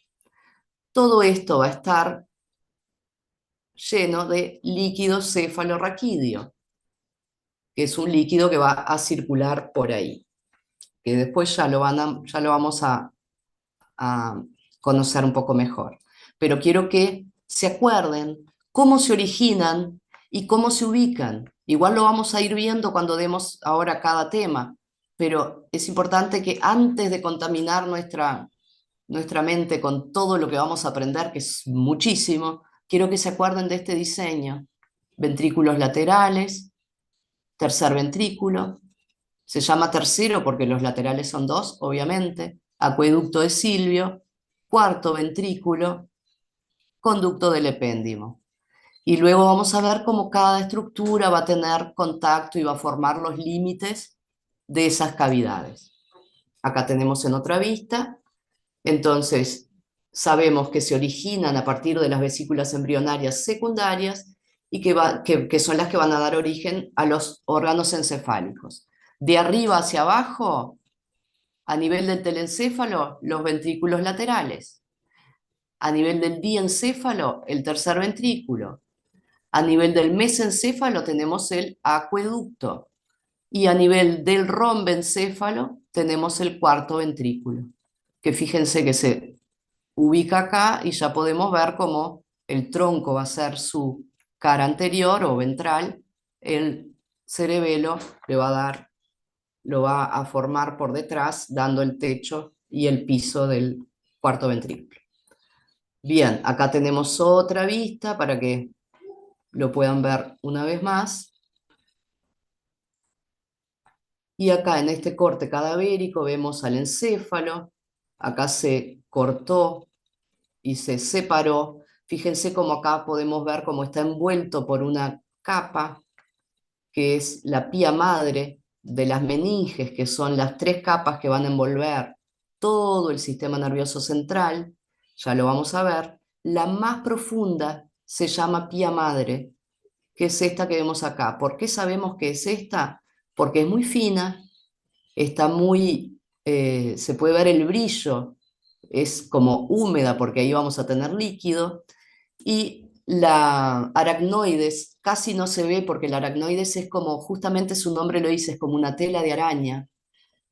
Todo esto va a estar lleno de líquido cefalorraquídeo, que es un líquido que va a circular por ahí, que después ya lo vamos a conocer un poco mejor. Pero quiero que se acuerden cómo se originan y cómo se ubican. Igual lo vamos a ir viendo cuando demos ahora cada tema, pero es importante que antes de contaminar nuestra mente con todo lo que vamos a aprender, que es muchísimo, quiero que se acuerden de este diseño. Ventrículos laterales, tercer ventrículo, se llama tercero porque los laterales son 2, obviamente. acueducto de Silvio, cuarto ventrículo, conducto del epéndimo. Y luego vamos a ver cómo cada estructura va a tener contacto y va a formar los límites de esas cavidades. Acá tenemos en otra vista, entonces sabemos que se originan a partir de las vesículas embrionarias secundarias y que son las que van a dar origen a los órganos encefálicos. De arriba hacia abajo, a nivel del telencéfalo, los ventrículos laterales. A nivel del diencéfalo, el tercer ventrículo. A nivel del mesencéfalo tenemos el acueducto. Y a nivel del rombencéfalo tenemos el cuarto ventrículo. Que fíjense que se ubica acá y ya podemos ver cómo el tronco va a ser su cara anterior o ventral, el cerebelo le va a dar, lo va a formar por detrás, dando el techo y el piso del cuarto ventrículo. Bien, acá tenemos otra vista para que lo puedan ver una vez más. Y acá en este corte cadavérico vemos al encéfalo, acá se cortó y se separó. Fíjense cómo acá podemos ver cómo está envuelto por una capa, que es la pía madre de las meninges, que son las tres capas que van a envolver todo el sistema nervioso central. Ya lo vamos a ver. La más profunda se llama pía madre, que es esta que vemos acá. ¿Por qué sabemos que es esta? Porque es muy fina, está muy, se puede ver el brillo, es como húmeda porque ahí vamos a tener líquido, y la aracnoides casi no se ve porque la aracnoides es como, justamente su nombre lo dice, es como una tela de araña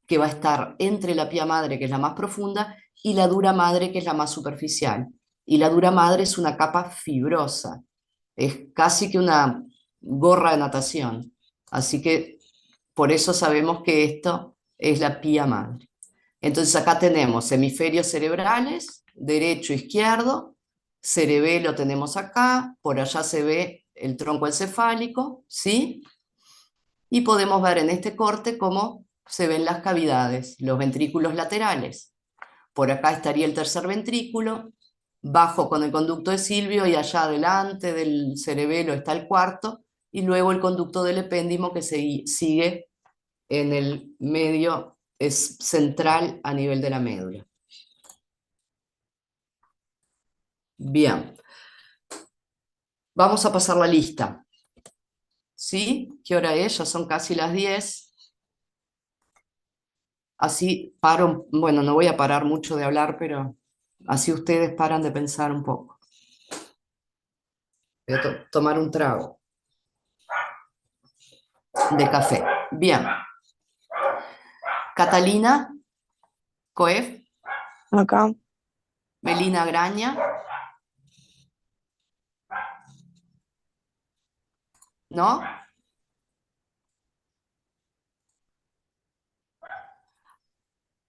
que va a estar entre la pía madre, que es la más profunda, y la dura madre, que es la más superficial. Y la dura madre es una capa fibrosa, es casi que una gorra de natación. Así que por eso sabemos que esto es la pía madre. Entonces acá tenemos hemisferios cerebrales, derecho, izquierdo, cerebelo tenemos acá, por allá se ve el tronco encefálico, ¿sí? Y podemos ver en este corte cómo se ven las cavidades, los ventrículos laterales. Por acá estaría el tercer ventrículo, bajo con el conducto de Silvio y allá adelante del cerebelo está el cuarto, y luego el conducto del epéndimo que sigue en el medio, es central a nivel de la médula. Bien, vamos a pasar la lista. ¿Sí? ¿Qué hora es? Ya son casi las 10. Así paro, bueno, no voy a parar mucho de hablar, pero así ustedes paran de pensar un poco. Voy a tomar un trago de café. Bien. Catalina Coef, Acá, Melina Graña, ¿no?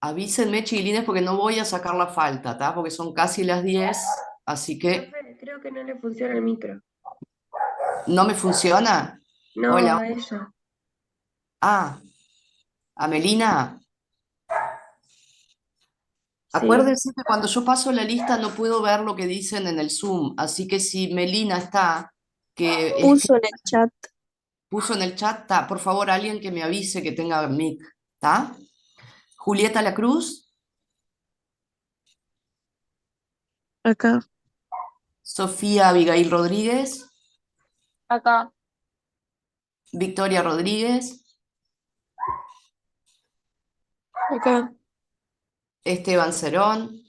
Avísenme, chiquilines, porque no voy a sacar la falta, ¿tá? Porque son casi las 10, así que profe, creo que no le funciona el micro. no me funciona. No, Hola. a ella. Ah, a Melina. Sí. Acuérdense que cuando yo paso la lista no puedo ver lo que dicen en el Zoom, así que si Melina está, Puso en el chat. puso en el chat, está, por favor, alguien que me avise que tenga mic, ¿está? Julieta La Cruz, Acá. Sofía Abigail Rodríguez, Acá. Victoria Rodríguez, Acá. Esteban Cerón,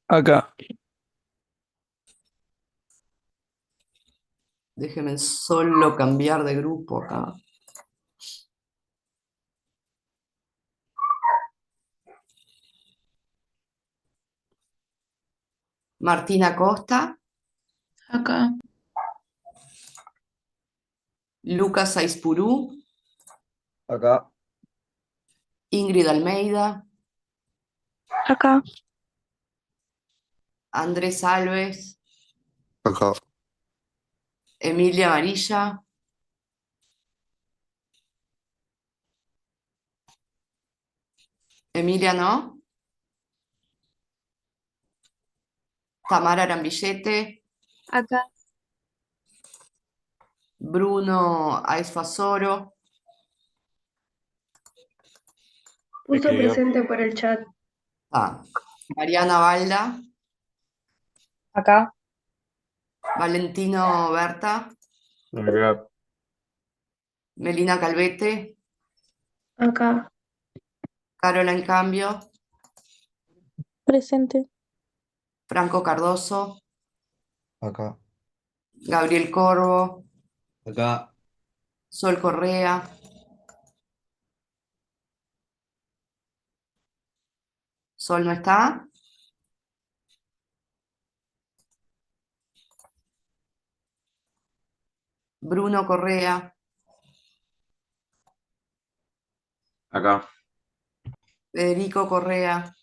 Acá. déjenme solo cambiar de grupo acá. Martina Costa, Acá. Lucas Aispurú, Acá. Ingrid Almeida, Acá. Andrés Alves, Acá. Emilia Amarilla, Emilia, ¿no? Tamara Arambillete, Acá. Bruno Aisfasoro, Puso Escribió. presente por el chat. Mariana Balda, Acá. Valentino Berta, Acá. Melina Calvete, Acá. Caroline Cambio, Presente. Franco Cardoso, Acá. Gabriel Corvo, Acá. Sol Correa, Sol no está, Bruno Correa, Acá. Federico Correa,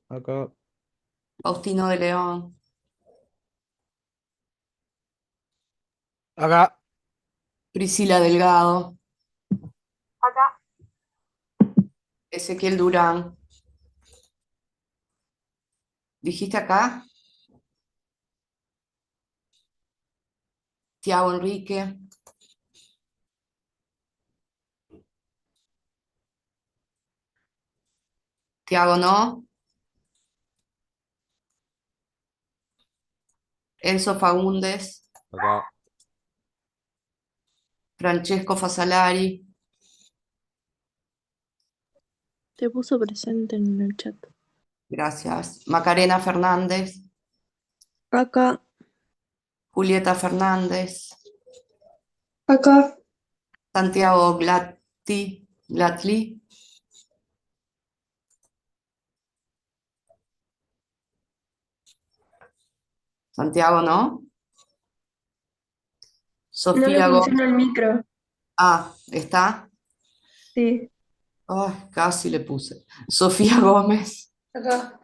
Acá. Faustino de León, Acá. Priscila Delgado, Acá. Ezequiel Durán. ¿Dijiste acá? Tiago Enrique, Tiago no, Enzo Faúndez, Acá. Francesco Fasalari, Te puso presente en el chat. gracias, Macarena Fernández, Acá. Julieta Fernández, Acá. Santiago Glatli, Santiago no, No le Sofía Gómez, funciona el micro. ¿está? Sí. Ay, casi le puse. Sofía Gómez. Acá.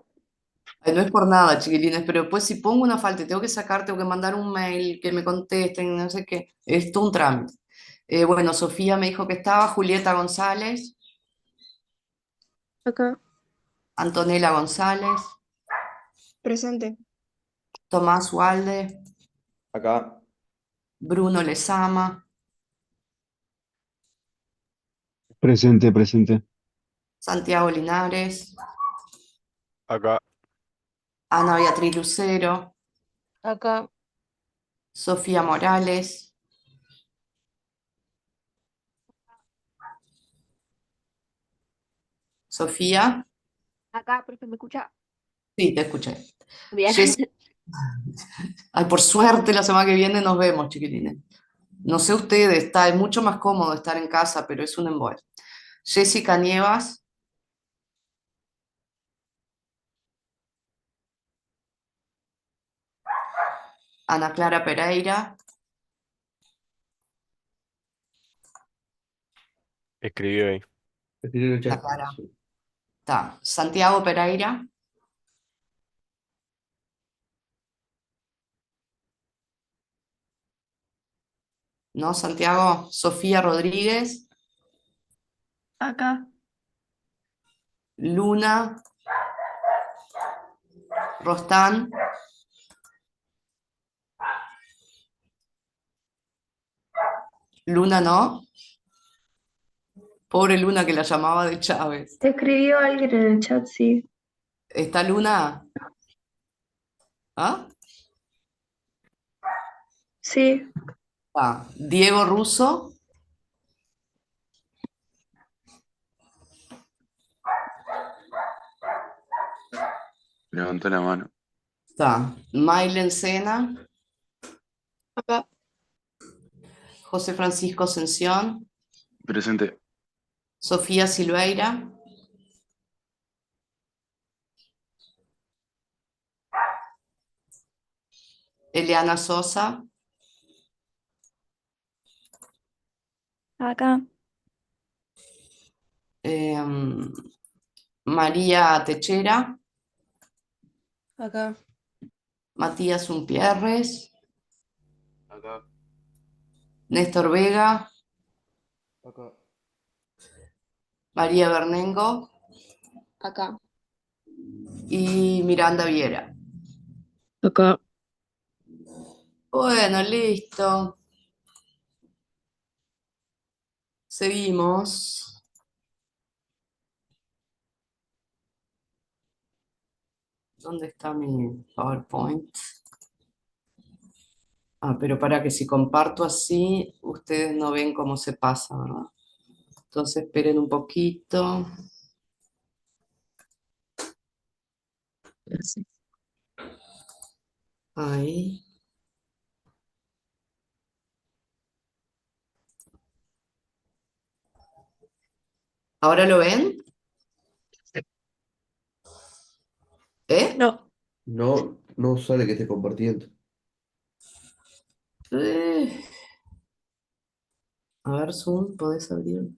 Ay, no es por nada, chiquilines, pero después si pongo una falta y tengo que sacar, tengo que mandar un mail, que me contesten, no sé qué, es todo un trámite. Bueno, Sofía me dijo que estaba, Julieta González, Acá. Antonella González, Presente. Tomás Walde, Acá. Bruno Lezama, Presente, presente. Santiago Linares, Acá. Ana Beatriz Lucero, Acá. Sofía Morales, Sofía, Acá, profe, ¿me escucha? sí, te escuché. Bien. Jessy, ay, por suerte la semana que viene nos vemos, chiquilines. No sé ustedes, es mucho más cómodo estar en casa, pero es un embole. Jessica Nievas, Ana Clara Pereira, Escribió ahí. Escribió en el Ana chat. Clara, está. Santiago Pereira, ¿no? Santiago, Sofía Rodríguez, Acá. Luna, Rostán, Luna no, pobre Luna que la llamaba de Chávez. Te escribió alguien en el chat, sí. ¿Está Luna? ¿Ah? Sí. Está. Diego Russo, Levantó la mano. está. Mailen Sena, Acá. José Francisco Ascensión, Presente. Sofía Silveira, Eliana Sosa, Acá. em, María Techera, Acá. Matías Umpierres, Acá. Néstor Vega, Acá. María Bernengo, Acá. Y Miranda Viera. Acá. Bueno, listo. Seguimos. ¿Dónde está mi PowerPoint? Ah, pero para que si comparto así, ustedes no ven cómo se pasa, ¿verdad? Entonces esperen un poquito. Ahí. ¿Ahora lo ven? ¿Eh? No. No, no sale que esté compartiendo. Eh, A ver, Zoom, ¿podés abrir?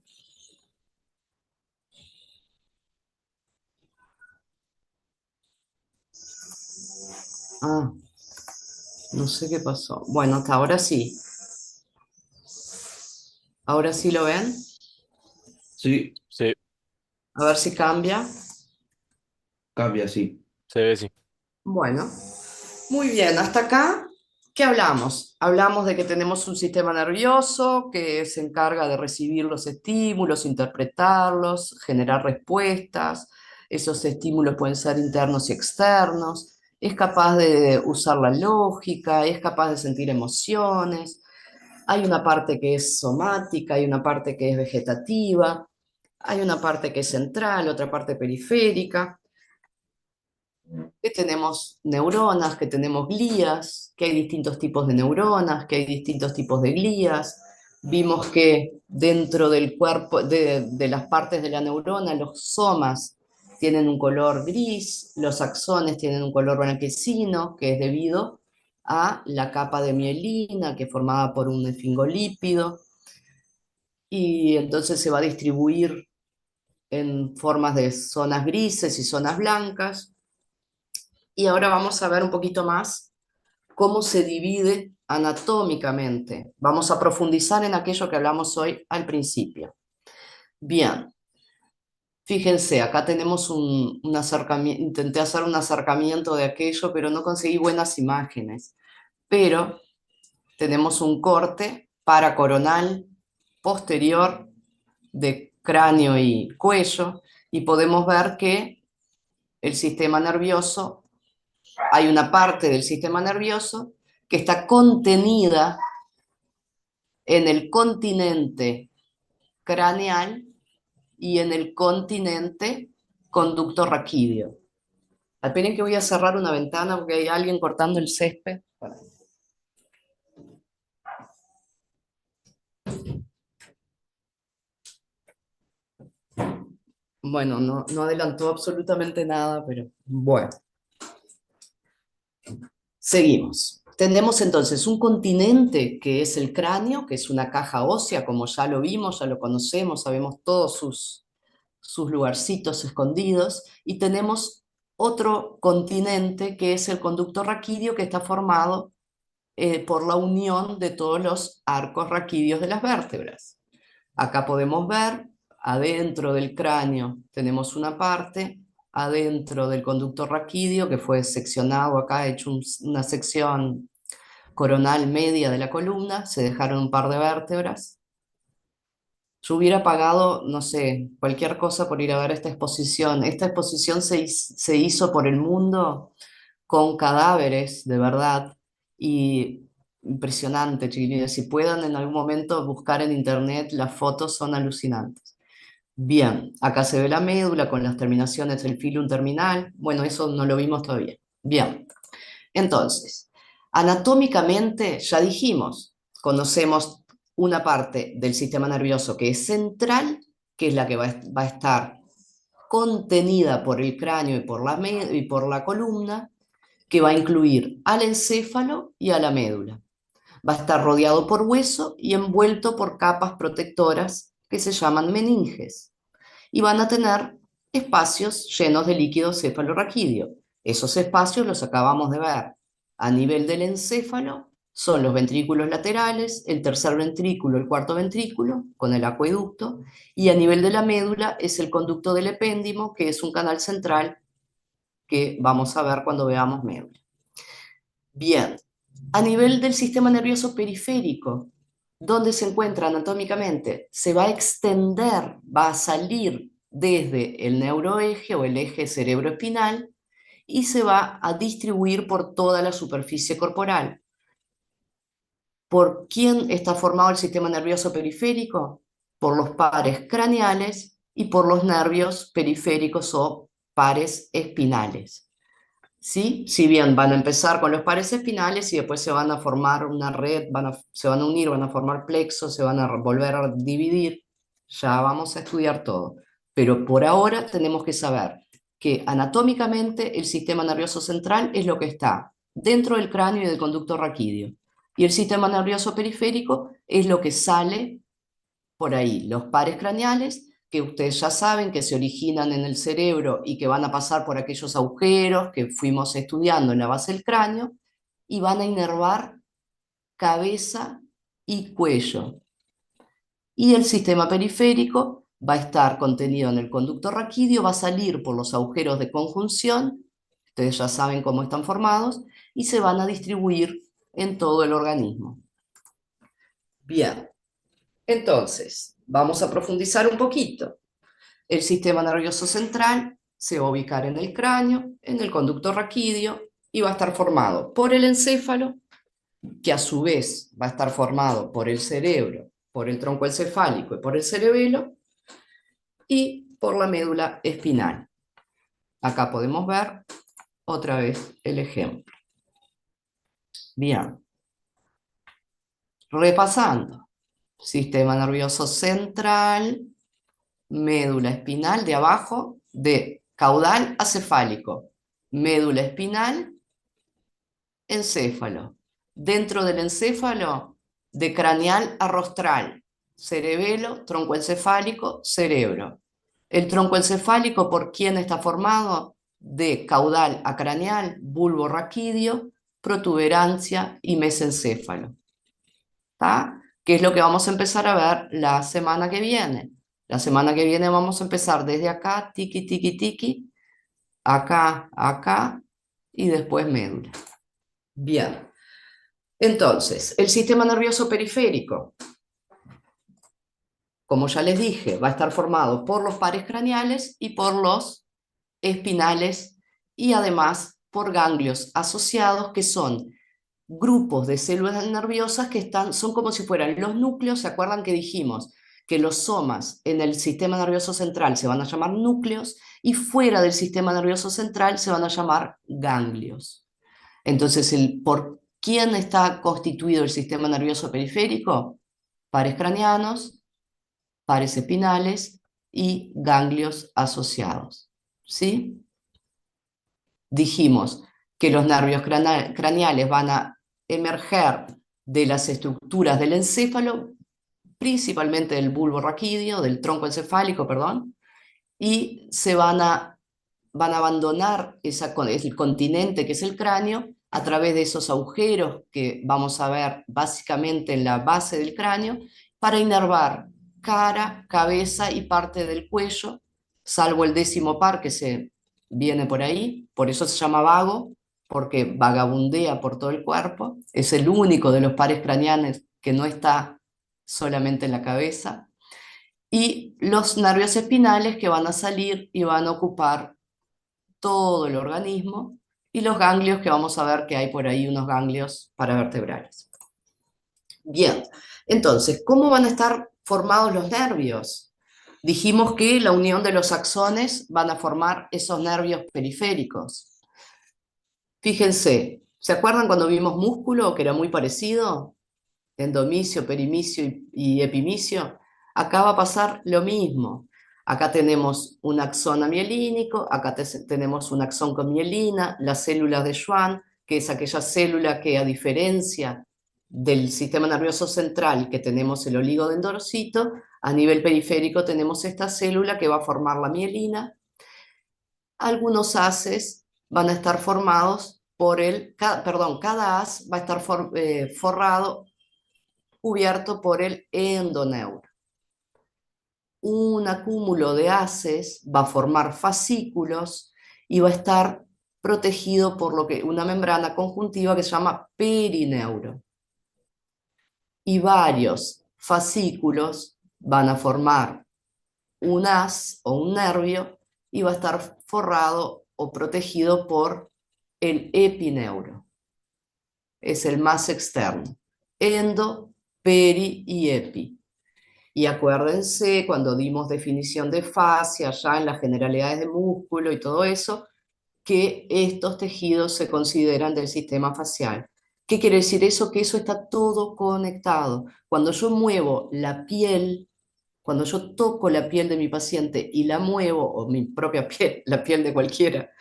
Ah, no sé qué pasó. Bueno, hasta ahora sí. ¿Ahora sí lo ven? Sí, Sí, A ver si cambia. cambia, sí. se ve, sí. Bueno, muy bien. Hasta acá, ¿qué hablamos? Hablamos de que tenemos un sistema nervioso que se encarga de recibir los estímulos, interpretarlos, generar respuestas. Esos estímulos pueden ser internos y externos. Es capaz de usar la lógica, es capaz de sentir emociones. Hay una parte que es somática, hay una parte que es vegetativa, hay una parte que es central, otra parte periférica, que tenemos neuronas, que tenemos glías, que hay distintos tipos de neuronas, que hay distintos tipos de glías. Vimos que dentro del cuerpo, de las partes de la neurona, los somas tienen un color gris, los axones tienen un color blanquecino, que es debido a la capa de mielina, que es formada por un esfingolípido, y entonces se va a distribuir en formas de zonas grises y zonas blancas. Y ahora vamos a ver un poquito más cómo se divide anatómicamente. Vamos a profundizar en aquello que hablamos hoy al principio. Bien, fíjense, acá tenemos un acercamiento, intenté hacer un acercamiento de aquello, pero no conseguí buenas imágenes. Pero tenemos un corte paracoronal posterior de cráneo y cuello, y podemos ver que el sistema nervioso, hay una parte del sistema nervioso que está contenida en el continente craneal y en el continente conducto raquídeo. Esperen que voy a cerrar una ventana porque hay alguien cortando el césped. Bueno, no adelantó absolutamente nada, pero bueno. Seguimos. Tenemos entonces un continente que es el cráneo, que es una caja ósea, como ya lo vimos, ya lo conocemos, sabemos todos sus lugarcitos escondidos, y tenemos otro continente que es el conducto raquídeo, que está formado por la unión de todos los arcos raquídeos de las vértebras. Acá podemos ver, adentro del cráneo tenemos una parte, adentro del conducto raquídeo, que fue seccionado acá, hecho una sección coronal media de la columna, se dejaron un par de vértebras. Yo hubiera pagado, no sé, cualquier cosa por ir a ver esta exposición. Esta exposición se hizo por el mundo con cadáveres, de verdad, y impresionante, chiquilines. Si puedan en algún momento buscar en internet, las fotos son alucinantes. Bien, acá se ve la médula con las terminaciones del filum terminal. Bueno, eso no lo vimos todavía. Bien, entonces, anatómicamente ya dijimos, conocemos una parte del sistema nervioso que es central, que es la que va a estar contenida por el cráneo y por la columna, que va a incluir al encéfalo y a la médula. Va a estar rodeado por hueso y envuelto por capas protectoras que se llaman meninges. Y van a tener espacios llenos de líquido cefalorraquídeo. Esos espacios los acabamos de ver a nivel del encéfalo son los ventrículos laterales, el tercer ventrículo, el cuarto ventrículo, con el acueducto, y a nivel de la médula es el conducto del epéndimo, que es un canal central que vamos a ver cuando veamos médula. Bien, a nivel del sistema nervioso periférico, ¿dónde se encuentra anatómicamente? Se va a extender, va a salir desde el neuroeje o el eje cerebroespinal y se va a distribuir por toda la superficie corporal. ¿Por quién está formado el sistema nervioso periférico? Por los pares craneales y por los nervios periféricos o pares espinales. ¿Sí? Si bien van a empezar con los pares espinales y después se van a formar una red, se van a unir, van a formar plexos, se van a volver a dividir, ya vamos a estudiar todo. Pero por ahora tenemos que saber que anatómicamente el sistema nervioso central es lo que está dentro del cráneo y del conducto raquídeo. Y el sistema nervioso periférico es lo que sale por ahí, los pares craneales, que ustedes ya saben que se originan en el cerebro y que van a pasar por aquellos agujeros que fuimos estudiando en la base del cráneo, y van a inervar cabeza y cuello. Y el sistema periférico va a estar contenido en el conducto raquídeo, va a salir por los agujeros de conjunción, ustedes ya saben cómo están formados, y se van a distribuir en todo el organismo. Bien, entonces, vamos a profundizar un poquito. El sistema nervioso central se va a ubicar en el cráneo, en el conducto raquídeo, y va a estar formado por el encéfalo, que a su vez va a estar formado por el cerebro, por el tronco encefálico y por el cerebelo, y por la médula espinal. Acá podemos ver otra vez el ejemplo. Bien. Repasando. Sistema nervioso central, médula espinal de abajo, de caudal a cefálico, médula espinal, encéfalo. Dentro del encéfalo, de craneal a rostral, cerebelo, tronco encefálico, cerebro. El tronco encefálico, ¿por quién está formado? De caudal a craneal, bulbo raquídeo, protuberancia y mesencéfalo. ¿Está? ¿Qué es lo que vamos a empezar a ver la semana que viene? La semana que viene vamos a empezar desde acá, tiki, tiki, tiki, acá, acá, y después médula. Bien. Entonces, el sistema nervioso periférico, como ya les dije, va a estar formado por los pares craneales y por los espinales, y además por ganglios asociados, que son grupos de células nerviosas que son como si fueran los núcleos. ¿Se acuerdan que dijimos que los somas en el sistema nervioso central se van a llamar núcleos y fuera del sistema nervioso central se van a llamar ganglios? Entonces, ¿por quién está constituido el sistema nervioso periférico? Pares craneanos, pares espinales y ganglios asociados. ¿Sí? Dijimos que los nervios craneales van a emerger de las estructuras del encéfalo, principalmente del bulbo raquídeo, del tronco encefálico, perdón, y se van a abandonar el continente que es el cráneo a través de esos agujeros que vamos a ver básicamente en la base del cráneo, para inervar cara, cabeza y parte del cuello, salvo el 10º par que se viene por ahí, por eso se llama vago, porque vagabundea por todo el cuerpo, es el único de los pares craneales que no está solamente en la cabeza, y los nervios espinales que van a salir y van a ocupar todo el organismo, y los ganglios, que vamos a ver que hay por ahí unos ganglios paravertebrales. Bien, entonces, ¿cómo van a estar formados los nervios? Dijimos que la unión de los axones van a formar esos nervios periféricos. Fíjense, ¿se acuerdan cuando vimos músculo, que era muy parecido? Endomicio, perimicio y epimicio. Acá va a pasar lo mismo. Acá tenemos un axón amielínico, acá tenemos un axón con mielina, las células de Schwann, que es aquella célula que, a diferencia del sistema nervioso central, que tenemos el oligodendrocito, a nivel periférico tenemos esta célula que va a formar la mielina. Algunos haces van a estar formados cada haz va a estar forrado, cubierto por el endoneuro. Un acúmulo de haces va a formar fascículos y va a estar protegido por una membrana conjuntiva que se llama perineuro. Y varios fascículos van a formar un haz o un nervio y va a estar forrado o protegido por el epineuro. Es el más externo. Endo, peri y epi. Y acuérdense, cuando dimos definición de fascia, ya en las generalidades de músculo y todo eso, que estos tejidos se consideran del sistema facial. ¿Qué quiere decir eso? Que eso está todo conectado. Cuando yo muevo la piel, cuando yo toco la piel de mi paciente y la muevo, o mi propia piel, la piel de cualquiera,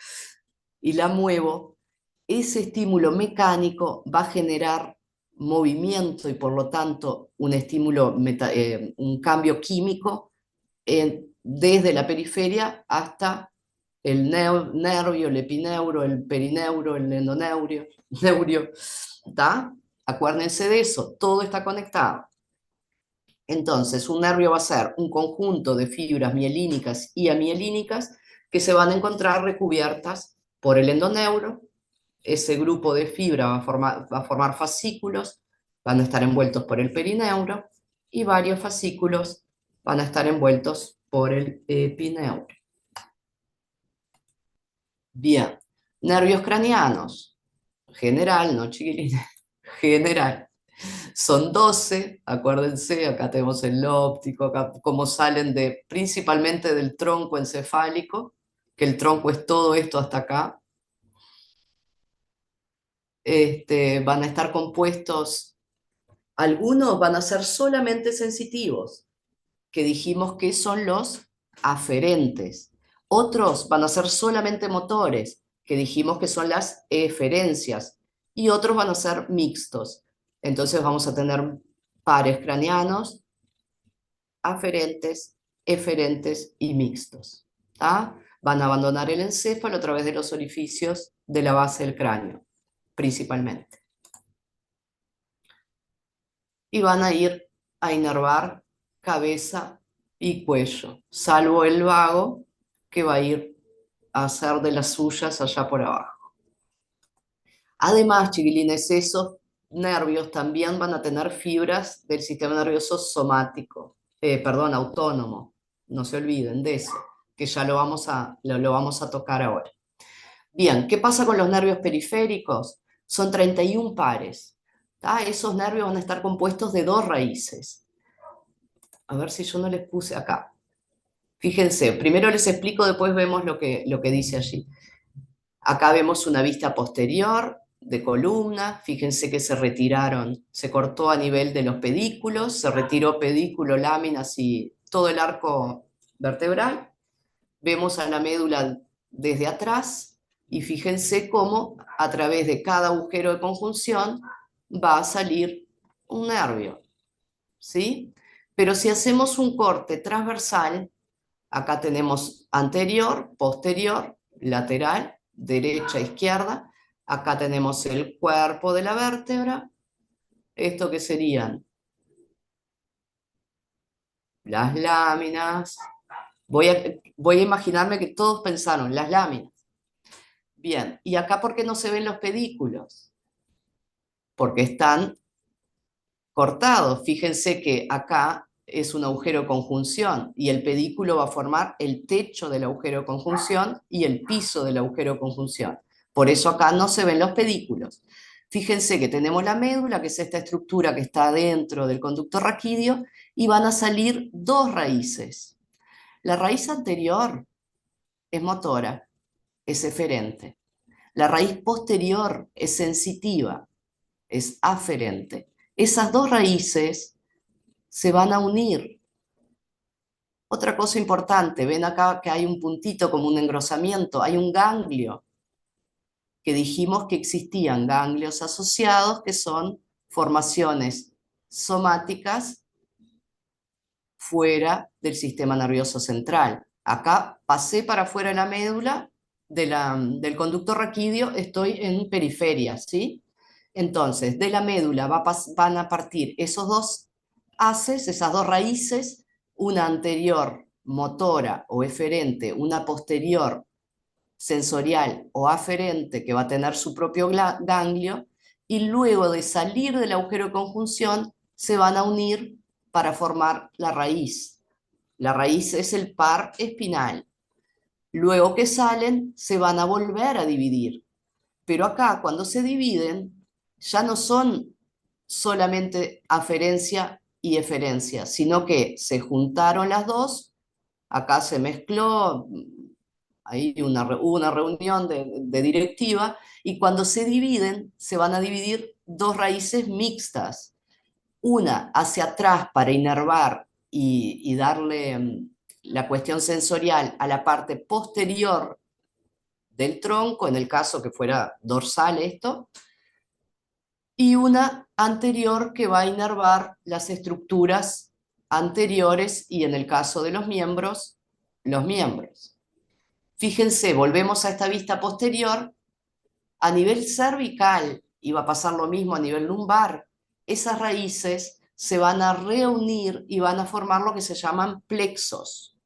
y la muevo, ese estímulo mecánico va a generar movimiento y por lo tanto un estímulo, un cambio químico desde la periferia hasta el nervio, el epineuro, el perineuro, el endoneurio, ¿está? Acuérdense de eso, todo está conectado. Entonces, un nervio va a ser un conjunto de fibras mielínicas y amielínicas que se van a encontrar recubiertas por el endoneuro. Ese grupo de fibra va a formar fascículos, van a estar envueltos por el perineuro, y varios fascículos van a estar envueltos por el epineuro. Bien, nervios craneanos, general, no chiquilines, general. Son 12, acuérdense, acá tenemos el óptico, acá como salen principalmente del tronco encefálico, que el tronco es todo esto hasta acá. Van a estar compuestos, algunos van a ser solamente sensitivos, que dijimos que son los aferentes. Otros van a ser solamente motores, que dijimos que son las eferencias. Y otros van a ser mixtos. Entonces vamos a tener pares craneanos, aferentes, eferentes y mixtos. ¿Tá? Van a abandonar el encéfalo a través de los orificios de la base del cráneo, principalmente. Y van a ir a inervar cabeza y cuello, salvo el vago, que va a ir a hacer de las suyas allá por abajo. Además, chiquilines, esos nervios también van a tener fibras del sistema nervioso somático, autónomo. No se olviden de eso, que ya lo vamos a tocar ahora. Bien, ¿qué pasa con los nervios periféricos? Son 31 pares. Esos nervios van a estar compuestos de 2 raíces. A ver si yo no les puse acá. Fíjense, primero les explico, después vemos lo que dice allí. Acá vemos una vista posterior de columna. Fíjense que se cortó a nivel de los pedículos, se retiró pedículo, láminas y todo el arco vertebral. Vemos a la médula desde atrás y fíjense cómo a través de cada agujero de conjunción va a salir un nervio, ¿sí? Pero si hacemos un corte transversal, acá tenemos anterior, posterior, lateral, derecha, izquierda. Acá tenemos el cuerpo de la vértebra. ¿Esto qué serían? Las láminas. Voy a imaginarme que todos pensaron, las láminas. Bien, ¿y acá por qué no se ven los pedículos? Porque están cortados. Fíjense que acá es un agujero de conjunción y el pedículo va a formar el techo del agujero de conjunción y el piso del agujero de conjunción. Por eso acá no se ven los pedículos. Fíjense que tenemos la médula, que es esta estructura que está dentro del conducto raquídeo, y van a salir 2 raíces. La raíz anterior es motora, es eferente. La raíz posterior es sensitiva, es aferente. Esas 2 raíces se van a unir. Otra cosa importante, ven acá que hay un puntito como un engrosamiento, hay un ganglio, que dijimos que existían ganglios asociados, que son formaciones somáticas fuera del sistema nervioso central. Acá pasé para afuera de la médula del conducto raquídeo estoy en periferia, ¿sí? Entonces, de la médula van a partir esos dos haces, esas dos raíces, una anterior motora o eferente, una posterior sensorial o aferente que va a tener su propio ganglio, y luego de salir del agujero de conjunción se van a unir para formar la raíz. La raíz es el par espinal. Luego que salen, se van a volver a dividir. Pero acá, cuando se dividen, ya no son solamente aferencia y eferencia, sino que se juntaron las dos, acá se mezcló, ahí hubo una reunión de directiva, y cuando se dividen, se van a dividir dos raíces mixtas, una hacia atrás para inervar y darle la cuestión sensorial a la parte posterior del tronco, en el caso que fuera dorsal esto, y una anterior que va a inervar las estructuras anteriores y en el caso de los miembros, los miembros. Fíjense, volvemos a esta vista posterior, a nivel cervical, y va a pasar lo mismo a nivel lumbar, esas raíces se van a reunir y van a formar lo que se llaman plexos.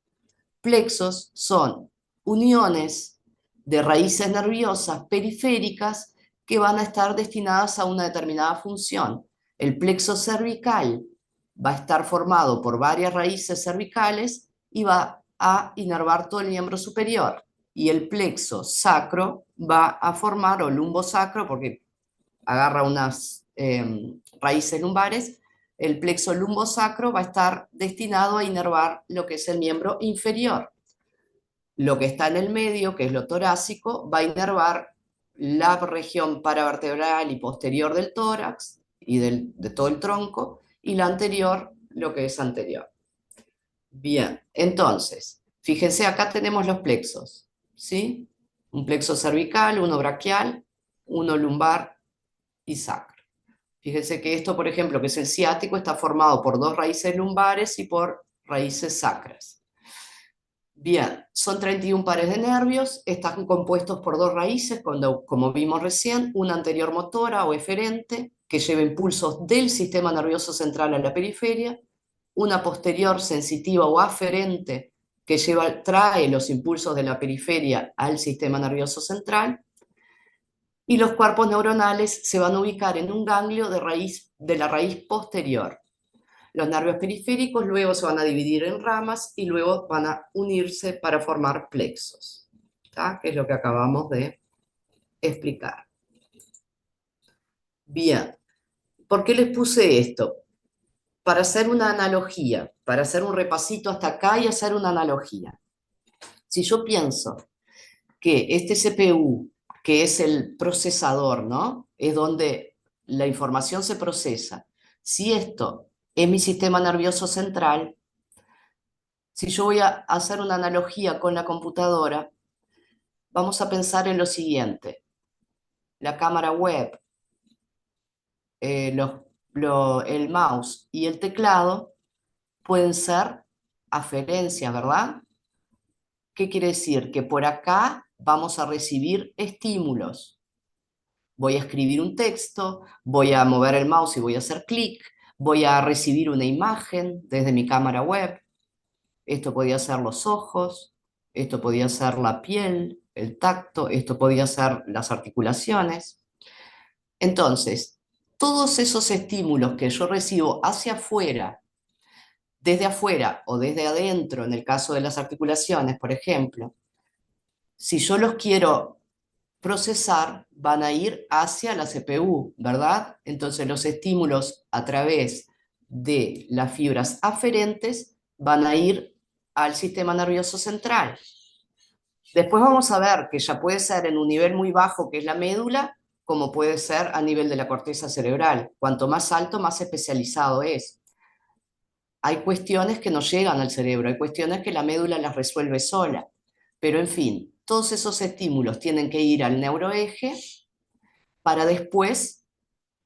Plexos son uniones de raíces nerviosas periféricas que van a estar destinadas a una determinada función. El plexo cervical va a estar formado por varias raíces cervicales y va a inervar todo el miembro superior. Y el plexo sacro va a formar, o lumbosacro, porque agarra unas raíces lumbares, el plexo lumbosacro va a estar destinado a inervar lo que es el miembro inferior. Lo que está en el medio, que es lo torácico, va a inervar la región paravertebral y posterior del tórax y de todo el tronco, y la anterior, lo que es anterior. Bien, entonces, fíjense, acá tenemos los plexos, ¿sí? Un plexo cervical, uno braquial, uno lumbar y sacro. Fíjense que esto, por ejemplo, que es el ciático, está formado por dos raíces lumbares y por raíces sacras. Bien, son 31 pares de nervios, están compuestos por dos raíces, como vimos recién, una anterior motora o eferente, que lleva impulsos del sistema nervioso central a la periferia, una posterior sensitiva o aferente, que trae los impulsos de la periferia al sistema nervioso central, y los cuerpos neuronales se van a ubicar en un ganglio de la raíz posterior. Los nervios periféricos luego se van a dividir en ramas y luego van a unirse para formar plexos, ¿tá? Que es lo que acabamos de explicar. Bien, ¿por qué les puse esto? Para hacer una analogía, para hacer un repasito hasta acá y hacer una analogía. Si yo pienso que este CPU, que es el procesador, ¿no? Es donde la información se procesa. Si esto es mi sistema nervioso central, si yo voy a hacer una analogía con la computadora, vamos a pensar en lo siguiente. La cámara web, el mouse y el teclado pueden ser aferencias, ¿verdad? ¿Qué quiere decir? Que por acá vamos a recibir estímulos. Voy a escribir un texto, voy a mover el mouse y voy a hacer clic, voy a recibir una imagen desde mi cámara web. Esto podía ser los ojos, esto podía ser la piel, el tacto, esto podía ser las articulaciones. Entonces, todos esos estímulos que yo recibo hacia afuera, desde afuera o desde adentro, en el caso de las articulaciones, por ejemplo, si yo los quiero procesar, van a ir hacia la CPU, ¿verdad? Entonces los estímulos a través de las fibras aferentes van a ir al sistema nervioso central. Después vamos a ver que ya puede ser en un nivel muy bajo, que es la médula, como puede ser a nivel de la corteza cerebral. Cuanto más alto, más especializado es. Hay cuestiones que no llegan al cerebro, hay cuestiones que la médula las resuelve sola. Pero en fin, todos esos estímulos tienen que ir al neuroeje para después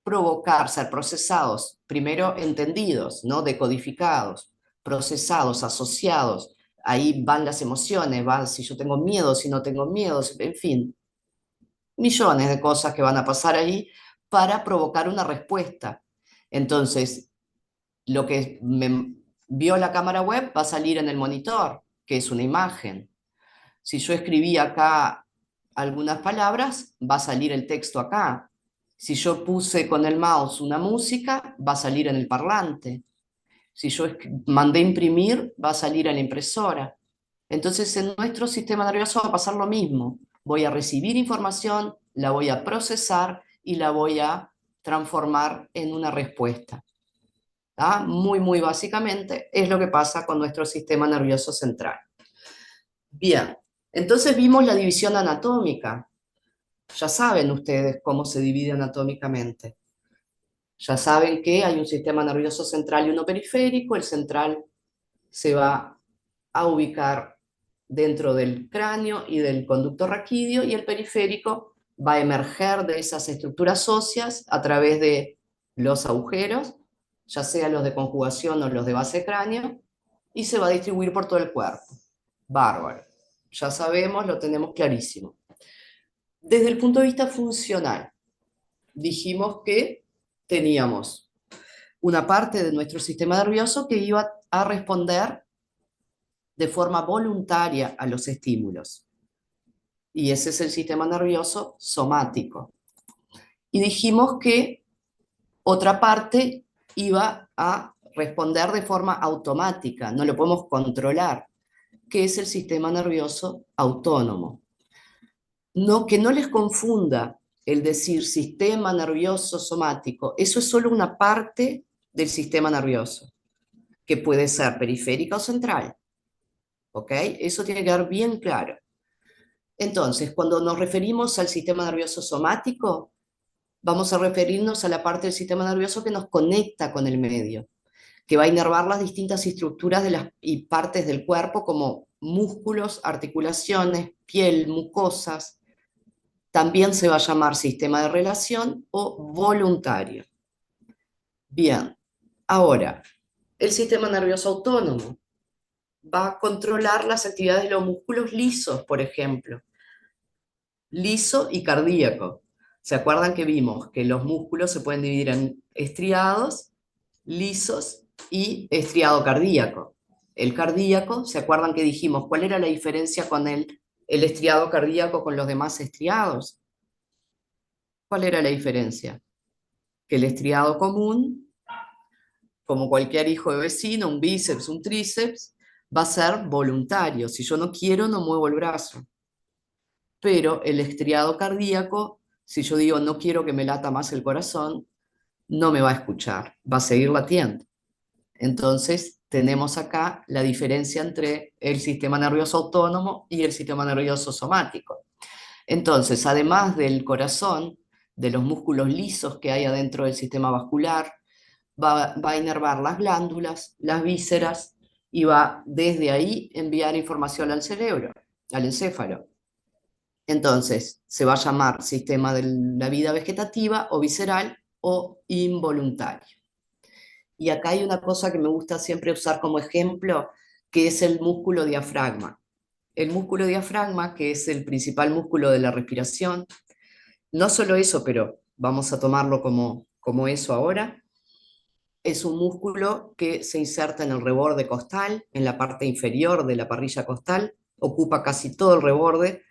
provocar, ser procesados, primero entendidos, ¿no? Decodificados, procesados, asociados ahí van las emociones, va si yo tengo miedo, si no tengo miedo, en fin, millones de cosas que van a pasar ahí para provocar una respuesta. Entonces, lo que me vio la cámara web va a salir en el monitor, que es una imagen. Si yo escribí acá algunas palabras, va a salir el texto acá. Si yo puse con el mouse una música, va a salir en el parlante. Si yo mandé imprimir, va a salir en la impresora. Entonces, en nuestro sistema nervioso va a pasar lo mismo. Voy a recibir información, la voy a procesar y la voy a transformar en una respuesta. ¿Tá? Muy, muy básicamente es lo que pasa con nuestro sistema nervioso central. Bien, entonces vimos la división anatómica. Ya saben ustedes cómo se divide anatómicamente. Ya saben que hay un sistema nervioso central y uno periférico. El central se va a ubicar dentro del cráneo y del conducto raquídeo, y el periférico va a emerger de esas estructuras óseas a través de los agujeros, ya sea los de conjugación o los de base cráneo, y se va a distribuir por todo el cuerpo. Bárbaro. Ya sabemos, lo tenemos clarísimo. Desde el punto de vista funcional, dijimos que teníamos una parte de nuestro sistema nervioso que iba a responder de forma voluntaria a los estímulos. Y ese es el sistema nervioso somático. Y dijimos que otra parte iba a responder de forma automática, no lo podemos controlar, que es el sistema nervioso autónomo. No, que no les confunda el decir sistema nervioso somático, eso es solo una parte del sistema nervioso, que puede ser periférica o central. ¿Ok? Eso tiene que quedar bien claro. Entonces, cuando nos referimos al sistema nervioso somático, vamos a referirnos a la parte del sistema nervioso que nos conecta con el medio, que va a inervar las distintas estructuras de las y partes del cuerpo como músculos, articulaciones, piel, mucosas. También se va a llamar sistema de relación o voluntario. Bien, ahora, el sistema nervioso autónomo va a controlar las actividades de los músculos lisos, por ejemplo. Liso y cardíaco. ¿Se acuerdan que vimos que los músculos se pueden dividir en estriados, lisos y estriado cardíaco? El cardíaco, ¿se acuerdan que dijimos cuál era la diferencia con el estriado cardíaco con los demás estriados? ¿Cuál era la diferencia? Que el estriado común, como cualquier hijo de vecino, un bíceps, un tríceps, va a ser voluntario. Si yo no quiero, no muevo el brazo. Pero el estriado cardíaco, si yo digo no quiero que me lata más el corazón, no me va a escuchar, va a seguir latiendo. Entonces tenemos acá la diferencia entre el sistema nervioso autónomo y el sistema nervioso somático. Entonces, además del corazón, de los músculos lisos que hay adentro del sistema vascular, va a inervar las glándulas, las vísceras, y va desde ahí enviar información al cerebro, al encéfalo. Entonces, se va a llamar sistema de la vida vegetativa o visceral o involuntario. Y acá hay una cosa que me gusta siempre usar como ejemplo, que es el músculo diafragma. El músculo diafragma, que es el principal músculo de la respiración, no solo eso, pero vamos a tomarlo como eso ahora, es un músculo que se inserta en el reborde costal, en la parte inferior de la parrilla costal, ocupa casi todo el reborde.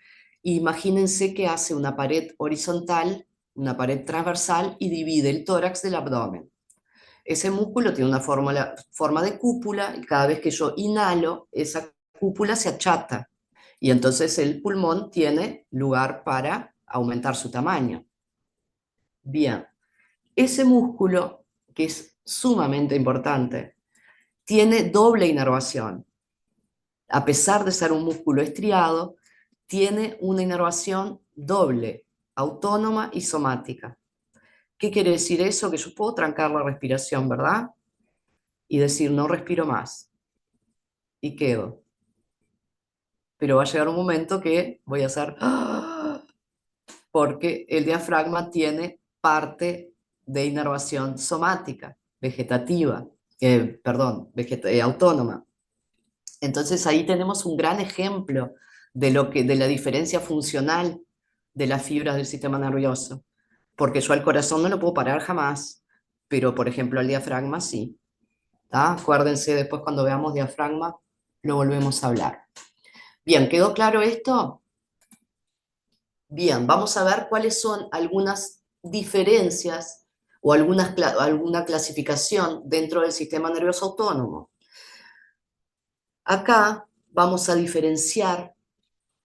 Imagínense que hace una pared horizontal, una pared transversal y divide el tórax del abdomen. Ese músculo tiene una forma de cúpula y cada vez que yo inhalo, esa cúpula se achata y entonces el pulmón tiene lugar para aumentar su tamaño. Bien, ese músculo, que es sumamente importante, tiene doble inervación. A pesar de ser un músculo estriado, tiene una inervación doble, autónoma y somática. ¿Qué quiere decir eso? Que yo puedo trancar la respiración, ¿verdad? Y decir, no respiro más. Y quedo. Pero va a llegar un momento que voy a hacer... ¡ah! Porque el diafragma tiene parte de inervación somática, vegetativa, autónoma. Entonces ahí tenemos un gran ejemplo de la diferencia funcional de las fibras del sistema nervioso, porque yo al corazón no lo puedo parar jamás, pero por ejemplo al diafragma sí. ¿Tá? Acuérdense, después cuando veamos diafragma lo volvemos a hablar. Bien, ¿quedó claro esto? Bien, vamos a ver cuáles son algunas diferencias o alguna clasificación dentro del sistema nervioso autónomo. Acá vamos a diferenciar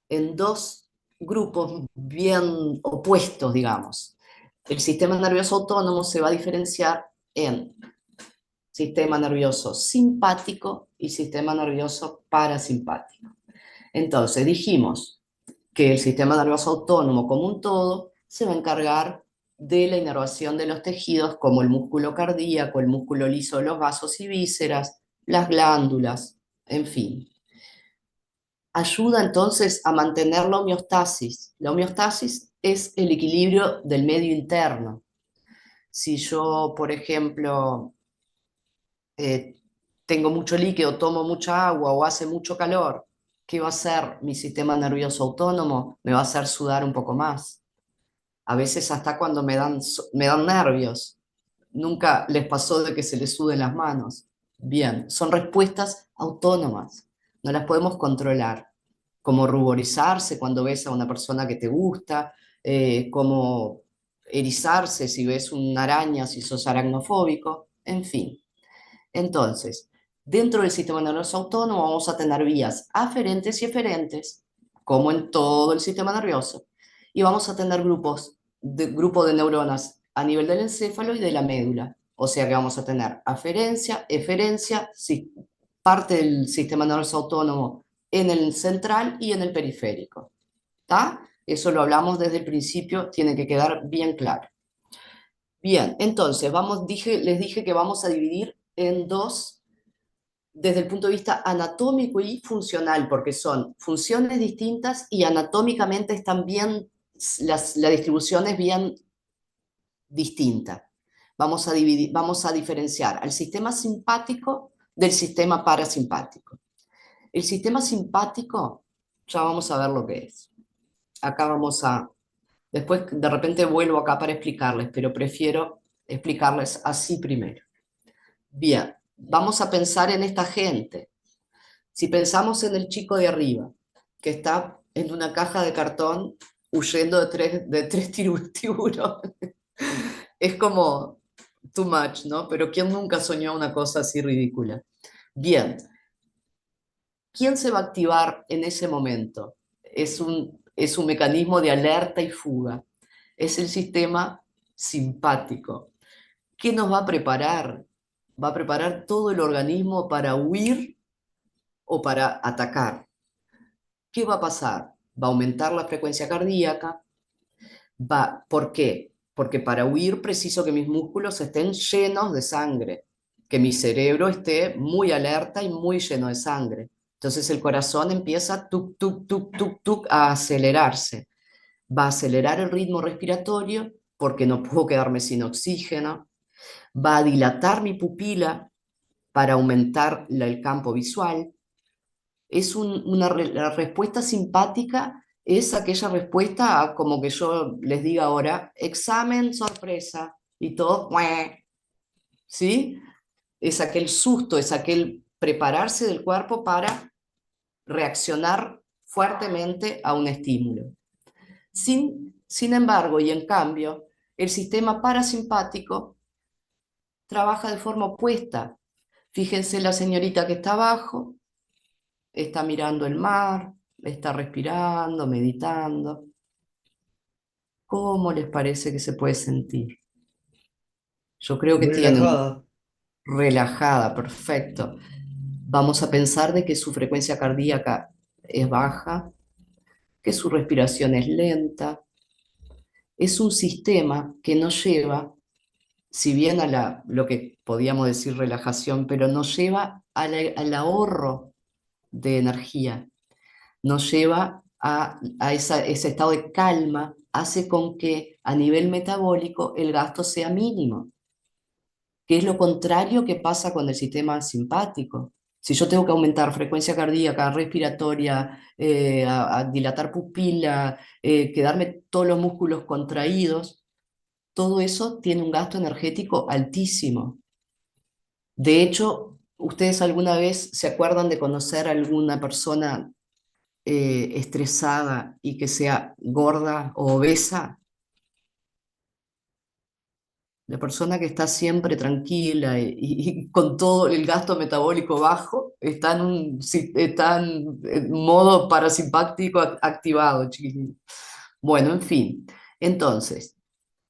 en dos grupos bien opuestos, digamos. El sistema nervioso autónomo se va a diferenciar en sistema nervioso simpático y sistema nervioso parasimpático. Entonces dijimos que el sistema nervioso autónomo como un todo se va a encargar de la inervación de los tejidos como el músculo cardíaco, el músculo liso de los vasos y vísceras, las glándulas, en fin. Ayuda entonces a mantener la homeostasis. La homeostasis es el equilibrio del medio interno. Si yo, por ejemplo, tengo mucho líquido, tomo mucha agua o hace mucho calor, ¿qué va a hacer mi sistema nervioso autónomo? Me va a hacer sudar un poco más. A veces hasta cuando me dan nervios. Nunca les pasó de que se les suden las manos. Bien, son respuestas autónomas, no las podemos controlar. Como ruborizarse cuando ves a una persona que te gusta, como erizarse si ves una araña, si sos aracnofóbico, en fin. Entonces, dentro del sistema nervioso autónomo vamos a tener vías aferentes y eferentes, como en todo el sistema nervioso, y vamos a tener grupo de neuronas a nivel del encéfalo y de la médula. O sea que vamos a tener aferencia, eferencia, parte del sistema nervioso autónomo en el central y en el periférico. ¿Está? Eso lo hablamos desde el principio, tiene que quedar bien claro. Bien, entonces, les dije que vamos a dividir en dos desde el punto de vista anatómico y funcional, porque son funciones distintas y anatómicamente están bien, la distribución es bien distinta. Vamos a diferenciar al sistema simpático del sistema parasimpático. El sistema simpático, ya vamos a ver lo que es. Acá después de repente vuelvo acá para explicarles, pero prefiero explicarles así primero. Bien, vamos a pensar en esta gente. Si pensamos en el chico de arriba, que está en una caja de cartón huyendo de tres tiburones, es como too much, ¿no? Pero ¿quién nunca soñó una cosa así ridícula? Bien, ¿quién se va a activar en ese momento? Es un mecanismo de alerta y fuga. Es el sistema simpático. ¿Qué nos va a preparar? Va a preparar todo el organismo para huir o para atacar. ¿Qué va a pasar? Va a aumentar la frecuencia cardíaca. ¿Por qué? Porque para huir preciso que mis músculos estén llenos de sangre, que mi cerebro esté muy alerta y muy lleno de sangre. Entonces el corazón empieza tuk, tuk, tuk, tuk, tuk, a acelerarse. Va a acelerar el ritmo respiratorio porque no puedo quedarme sin oxígeno. Va a dilatar mi pupila para aumentar el campo visual. La respuesta simpática es aquella respuesta a como que yo les diga ahora, examen sorpresa, y todo, ¡mueh! ¿Sí? Es aquel susto, es aquel prepararse del cuerpo para reaccionar fuertemente a un estímulo. Sin embargo, y en cambio, el sistema parasimpático trabaja de forma opuesta. Fíjense la señorita que está abajo, está mirando el mar, está respirando, meditando. ¿Cómo les parece que se puede sentir? Yo creo que tienen Relajada. relajada, perfecto. Vamos a pensar de que su frecuencia cardíaca es baja, que su respiración es lenta. Es un sistema que nos lleva, si bien a lo que podíamos decir relajación, pero nos lleva al ahorro de energía, nos lleva a ese estado de calma, hace con que a nivel metabólico el gasto sea mínimo, que es lo contrario que pasa con el sistema simpático. Si yo tengo que aumentar frecuencia cardíaca, respiratoria, a dilatar pupila, quedarme todos los músculos contraídos, todo eso tiene un gasto energético altísimo. De hecho, ¿ustedes alguna vez se acuerdan de conocer a alguna persona estresada y que sea gorda o obesa? La persona que está siempre tranquila y con todo el gasto metabólico bajo está está en modo parasimpático activado, chiquilín. Bueno, en fin. Entonces,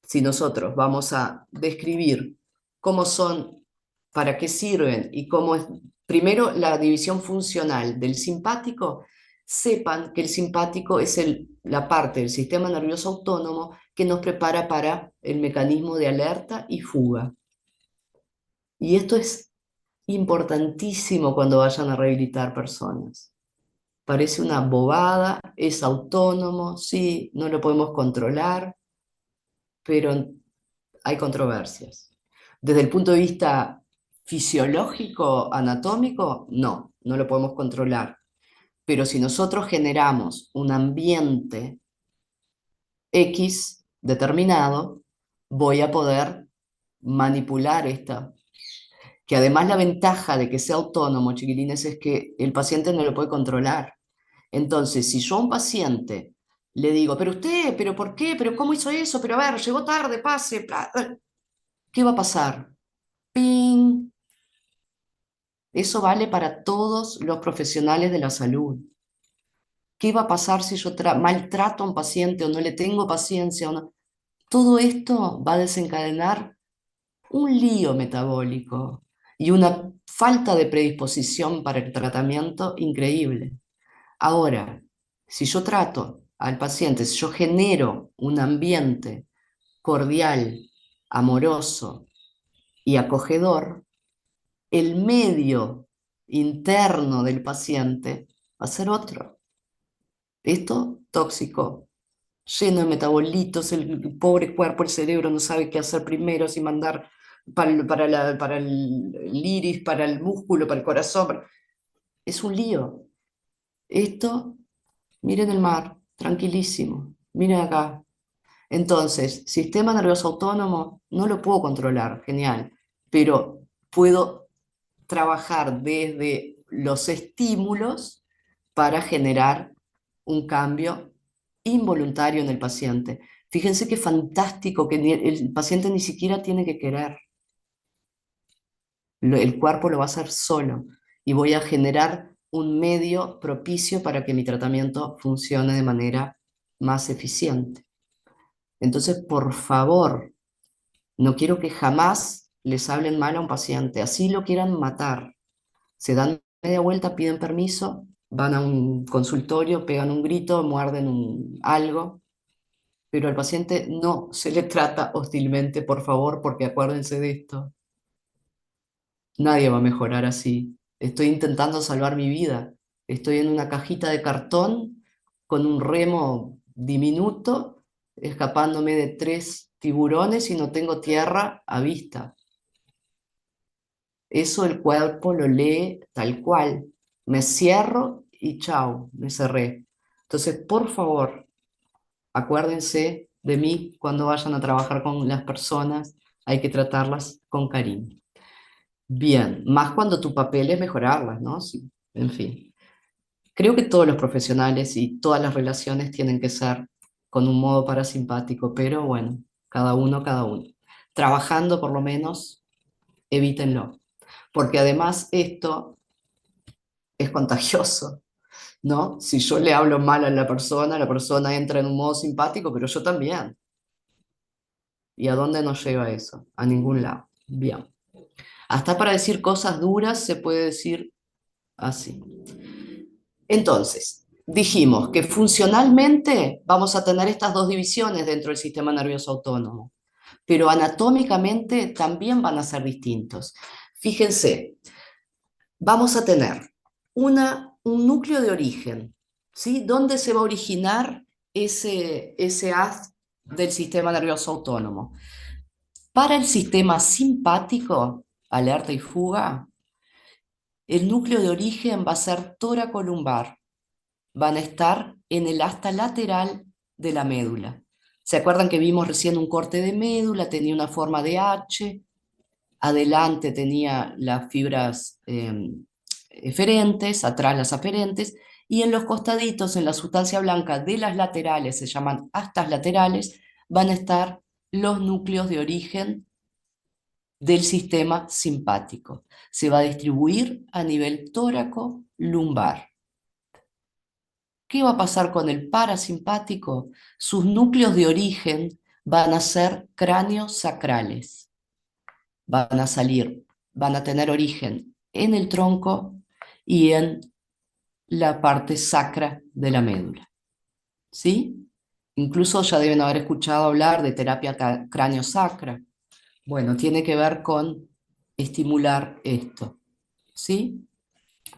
si nosotros vamos a describir cómo son, para qué sirven y cómo es, primero la división funcional del simpático, sepan que el simpático es la parte del sistema nervioso autónomo que nos prepara para el mecanismo de alerta y fuga. Y esto es importantísimo cuando vayan a rehabilitar personas. Parece una bobada, es autónomo, sí, no lo podemos controlar, pero hay controversias. Desde el punto de vista fisiológico, anatómico, no lo podemos controlar. Pero si nosotros generamos un ambiente X determinado, voy a poder manipular esta. Que además la ventaja de que sea autónomo, chiquilines, es que el paciente no lo puede controlar. Entonces, si yo a un paciente le digo, pero usted, pero ¿por qué? ¿Pero cómo hizo eso? Pero a ver, llegó tarde, pase. ¿Qué va a pasar? ¡Ping! Eso vale para todos los profesionales de la salud. ¿Qué va a pasar si yo maltrato a un paciente o no le tengo paciencia o no? Todo esto va a desencadenar un lío metabólico y una falta de predisposición para el tratamiento increíble. Ahora, si yo trato al paciente, si yo genero un ambiente cordial, amoroso y acogedor, el medio interno del paciente va a ser otro. Esto tóxico, lleno de metabolitos, el pobre cuerpo, el cerebro no sabe qué hacer primero, si mandar para el iris, para el músculo, para el corazón. Es un lío. Esto, miren el mar, tranquilísimo. Miren acá. Entonces, sistema nervioso autónomo, no lo puedo controlar, genial, pero puedo trabajar desde los estímulos para generar un cambio involuntario en el paciente. Fíjense qué fantástico que el paciente ni siquiera tiene que querer. El cuerpo lo va a hacer solo y voy a generar un medio propicio para que mi tratamiento funcione de manera más eficiente. Entonces, por favor, no quiero que jamás les hablen mal a un paciente, así lo quieran matar. Se dan media vuelta, piden permiso, van a un consultorio, pegan un grito, muerden algo, pero al paciente no se le trata hostilmente, por favor, porque acuérdense de esto. Nadie va a mejorar así. Estoy intentando salvar mi vida. Estoy en una cajita de cartón con un remo diminuto, escapándome de 3 tiburones y no tengo tierra a vista. Eso el cuerpo lo lee tal cual. Me cierro y chao, me cerré. Entonces, por favor, acuérdense de mí cuando vayan a trabajar con las personas. Hay que tratarlas con cariño. Bien, más cuando tu papel es mejorarlas, ¿no? Sí, en fin. Creo que todos los profesionales y todas las relaciones tienen que ser con un modo parasimpático, pero bueno, cada uno, cada uno. Trabajando por lo menos, evítenlo, porque además esto es contagioso, ¿no? Si yo le hablo mal a la persona entra en un modo simpático, pero yo también. ¿Y a dónde nos lleva eso? A ningún lado. Bien. Hasta para decir cosas duras se puede decir así. Entonces, dijimos que funcionalmente vamos a tener estas dos divisiones dentro del sistema nervioso autónomo, pero anatómicamente también van a ser distintos. Fíjense, vamos a tener un núcleo de origen, ¿sí? ¿Dónde se va a originar ese haz del sistema nervioso autónomo? Para el sistema simpático, alerta y fuga, El núcleo de origen va a ser toracolumbar. Van a estar en el asta lateral de la médula. ¿Se acuerdan que vimos recién un corte de médula? Tenía una forma de H, adelante tenía las fibras eferentes, atrás las aferentes, y en los costaditos, en la sustancia blanca de las laterales, se llaman astas laterales, van a estar los núcleos de origen del sistema simpático. Se va a distribuir a nivel tóraco-lumbar. ¿Qué va a pasar con el parasimpático? Sus núcleos de origen van a ser cráneos-sacrales. Van a salir, van a tener origen en el tronco y en la parte sacra de la médula. ¿Sí? Incluso ya deben haber escuchado hablar de terapia cráneo-sacra. Bueno, tiene que ver con estimular esto. ¿Sí?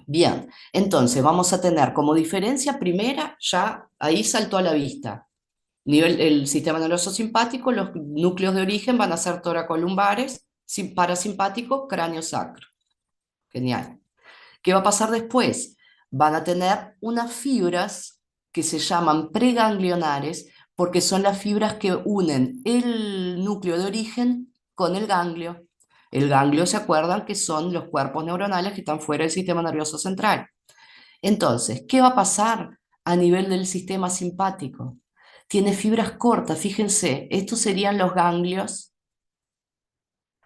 Bien, entonces vamos a tener como diferencia primera, ya ahí saltó a la vista. El sistema nervioso simpático, los núcleos de origen van a ser toracolumbares, parasimpático, cráneo sacro. Genial. ¿Qué va a pasar después? Van a tener unas fibras que se llaman preganglionares porque son las fibras que unen el núcleo de origen con el ganglio. El ganglio, ¿se acuerdan? Que son los cuerpos neuronales que están fuera del sistema nervioso central. Entonces, ¿qué va a pasar a nivel del sistema simpático? Tiene fibras cortas, fíjense, estos serían los ganglios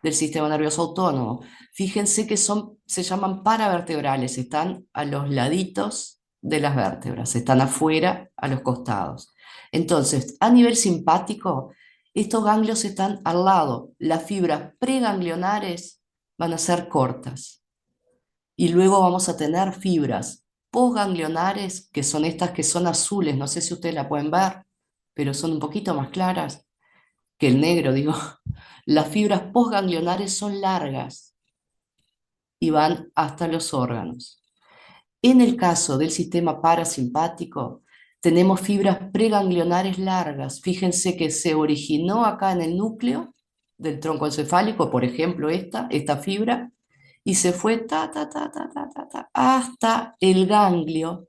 del sistema nervioso autónomo. Fíjense que se llaman paravertebrales, están a los laditos de las vértebras, están afuera, a los costados. Entonces, a nivel simpático, estos ganglios están al lado. Las fibras preganglionares van a ser cortas. Y luego vamos a tener fibras postganglionares, que son estas que son azules, no sé si ustedes la pueden ver, pero son un poquito más claras que el negro, digo. Las fibras postganglionares son largas y van hasta los órganos. En el caso del sistema parasimpático, tenemos fibras preganglionares largas. Fíjense que se originó acá en el núcleo del tronco encefálico, por ejemplo, esta fibra, y se fue hasta el ganglio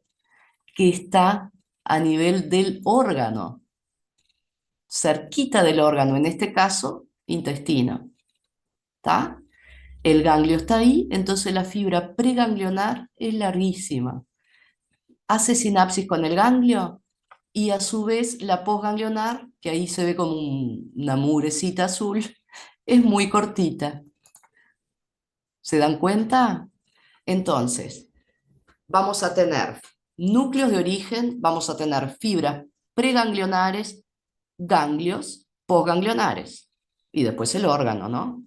que está a nivel del órgano, cerquita del órgano, en este caso, intestino. ¿Está? El ganglio está ahí, entonces la fibra preganglionar es larguísima. Hace sinapsis con el ganglio y a su vez la postganglionar, que ahí se ve como una mugrecita azul, es muy cortita. ¿Se dan cuenta? Entonces, vamos a tener núcleos de origen, vamos a tener fibras preganglionares, ganglios, postganglionares, y después el órgano, ¿no?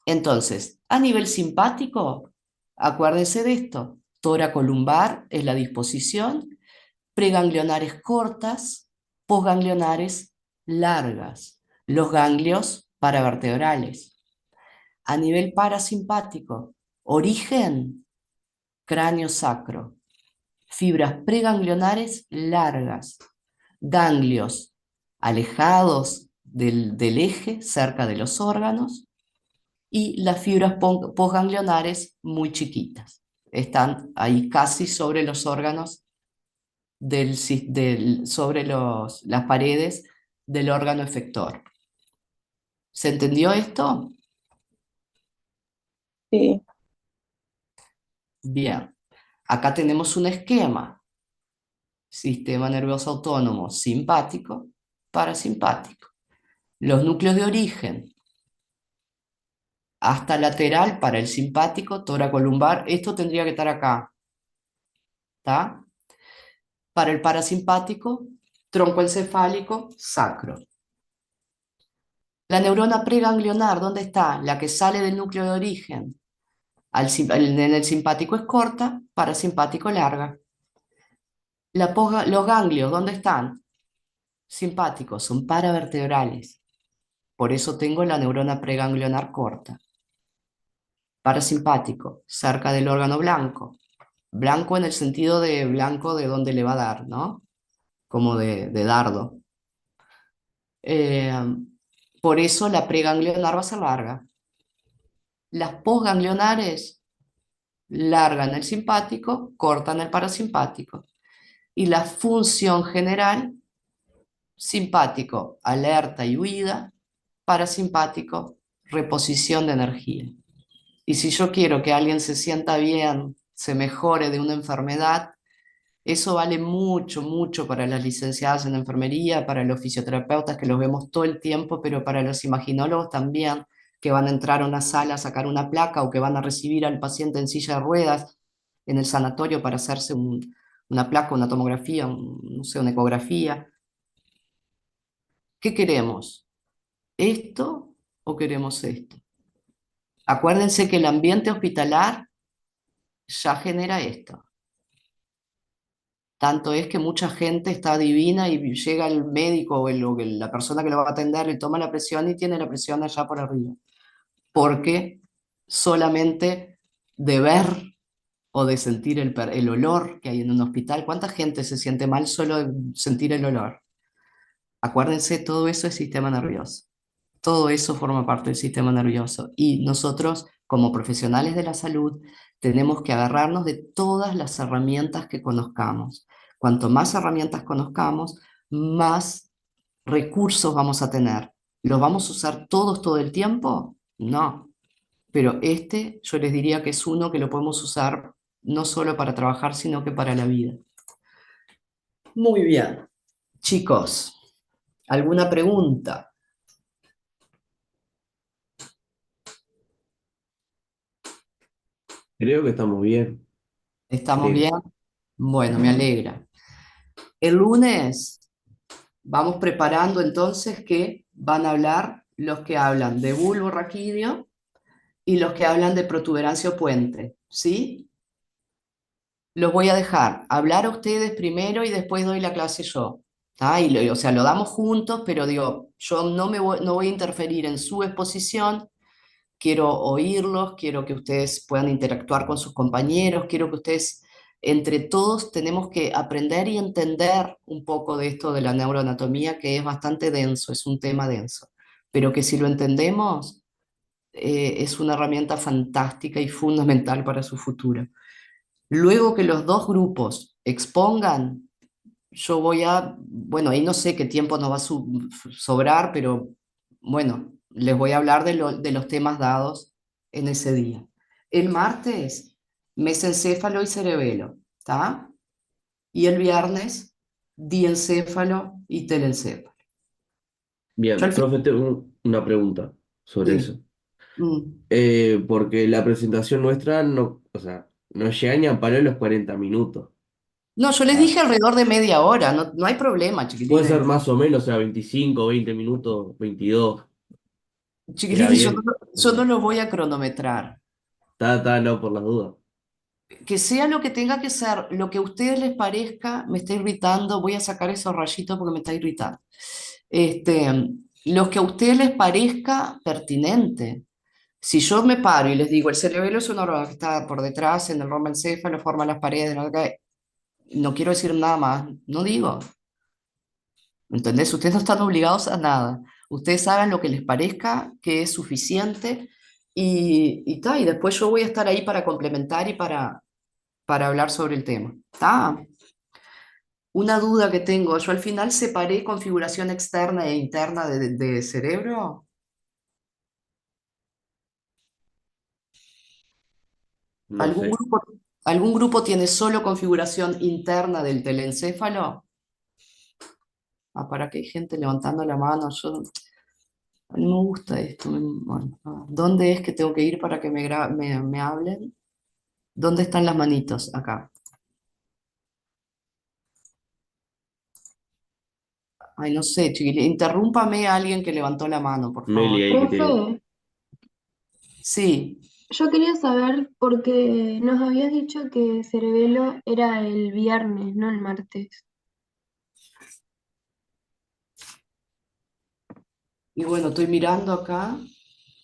Entonces, a nivel simpático, acuérdense de esto, toracolumbar es la disposición, preganglionares cortas, postganglionares largas, los ganglios paravertebrales. A nivel parasimpático, origen, cráneo sacro, fibras preganglionares largas, ganglios alejados del eje, cerca de los órganos, y las fibras postganglionares muy chiquitas. Están ahí casi sobre los órganos, sobre las paredes del órgano efector. ¿Se entendió esto? Sí. Bien. Acá tenemos un esquema. Sistema nervioso autónomo simpático, parasimpático. Los núcleos de origen, hasta lateral para el simpático, toracolumbar, esto tendría que estar acá, ¿está? Para el parasimpático, troncoencefálico, sacro. La neurona preganglionar, ¿dónde está? La que sale del núcleo de origen. En el simpático es corta, parasimpático larga. Los ganglios, ¿dónde están? Simpáticos, son paravertebrales. Por eso tengo la neurona preganglionar corta. Parasimpático, cerca del órgano blanco. Blanco en el sentido de blanco de donde le va a dar, ¿no? Como de dardo. Por eso la preganglionar va a ser larga. Las postganglionares, largan el simpático, cortan el parasimpático. Y la función general, simpático, alerta y huida, parasimpático, reposición de energía. Y si yo quiero que alguien se sienta bien, se mejore de una enfermedad, eso vale mucho, mucho para las licenciadas en enfermería, para los fisioterapeutas que los vemos todo el tiempo, pero para los imaginólogos también, que van a entrar a una sala a sacar una placa o que van a recibir al paciente en silla de ruedas en el sanatorio para hacerse una placa, una tomografía, no sé, una ecografía. ¿Qué queremos? ¿Esto o queremos esto? Acuérdense que el ambiente hospitalar ya genera esto. Tanto es que mucha gente está divina y llega el médico o la persona que lo va a atender, le toma la presión y tiene la presión allá por arriba. Porque solamente de ver o de sentir el olor que hay en un hospital, ¿cuánta gente se siente mal solo de sentir el olor? Acuérdense, todo eso es sistema nervioso. Todo eso forma parte del sistema nervioso. Y nosotros, como profesionales de la salud, tenemos que agarrarnos de todas las herramientas que conozcamos. Cuanto más herramientas conozcamos, más recursos vamos a tener. ¿Los vamos a usar todos todo el tiempo? No. Pero este yo les diría que es uno que lo podemos usar no solo para trabajar, sino que para la vida. Muy bien. Chicos, ¿alguna pregunta? Creo que estamos bien. ¿Estamos Sí. bien? Bueno, me alegra. El lunes vamos preparando entonces que van a hablar los que hablan de bulbo raquídeo y los que hablan de protuberancia o puente, ¿sí? Los voy a dejar hablar a ustedes primero y después doy la clase yo. ¿Tá? O sea, lo damos juntos, pero digo, yo no voy a interferir en su exposición, quiero oírlos, quiero que ustedes puedan interactuar con sus compañeros, quiero que ustedes, entre todos, tenemos que aprender y entender un poco de esto de la neuroanatomía, que es bastante denso, es un tema denso, pero que si lo entendemos, es una herramienta fantástica y fundamental para su futuro. Luego que los dos grupos expongan, yo voy a, bueno, ahí no sé qué tiempo nos va a sobrar, pero bueno, les voy a hablar de los temas dados en ese día. El martes, mesencéfalo y cerebelo, ¿está? Y el viernes, diencéfalo y telencéfalo. Yo Bien, al fin, profe, tengo una pregunta sobre dime. eso. Mm. Porque la presentación nuestra no, o sea, no llega ni a palo los 40 minutos. No, yo les Ah, dije alrededor de media hora, no, no hay problema, puede ser chiquilines. más o menos, o sea, 25, 20 minutos, 22. ¿Era Chiquilines, bien? yo no los voy a cronometrar. No, por las dudas. Que sea lo que tenga que ser, lo que a ustedes les parezca, me está irritando, voy a sacar esos rayitos porque me está irritando. Este, lo que a ustedes les parezca pertinente. Si yo me paro y les digo, el cerebelo es un órgano que está por detrás, en el rombo encéfalo, forma las paredes, no quiero decir nada más, no digo. ¿Entendés? Ustedes no están obligados a nada. Ustedes hagan lo que les parezca que es suficiente y después yo voy a estar ahí para complementar y para hablar sobre el tema. ¿Tá? Una duda que tengo, yo al final separé configuración externa e interna de cerebro. No ¿Algún sé. grupo, algún grupo tiene solo configuración interna del telencéfalo? Ah, para que hay gente levantando la mano. A mí me gusta esto. Bueno, ¿dónde es que tengo que ir para que me hablen? ¿Dónde están las manitos? Acá. Ay, no sé, chiquilín. Interrúmpame a alguien que levantó la mano, por Meli favor. ahí que tiene. Profe, Sí. yo quería saber porque nos habías dicho que Cerebelo era el viernes, no el martes. Y bueno, estoy mirando acá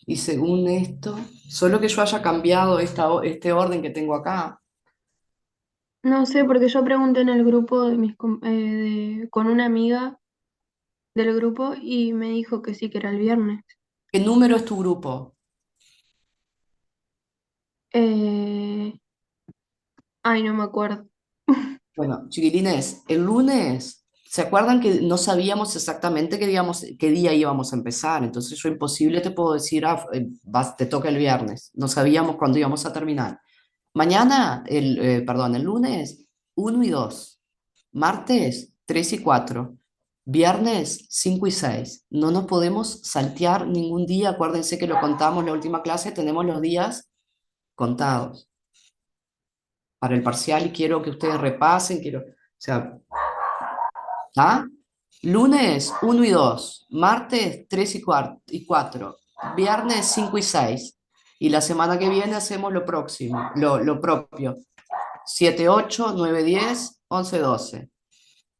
y según esto, solo que yo haya cambiado este orden que tengo acá. No sé, porque yo pregunté en el grupo con una amiga del grupo y me dijo que sí, que era el viernes. ¿Qué número es tu grupo? Eh, Ay, no me acuerdo. Bueno, chiquilines, el lunes, ¿se acuerdan que no sabíamos exactamente qué día íbamos a empezar? Entonces yo imposible te puedo decir, te toca el viernes. No sabíamos cuándo íbamos a terminar. Mañana, perdón, el lunes, 1 y 2. Martes, 3 y 4. Viernes, 5 y 6. No nos podemos saltear ningún día. Acuérdense que lo contamos en la última clase, tenemos los días contados para el parcial y quiero que ustedes repasen, o sea, ¿ah? Lunes 1 y 2, martes 3 y 4, viernes 5 y 6. Y la semana que viene hacemos lo próximo, lo propio. 7, 8, 9, 10, 11, 12.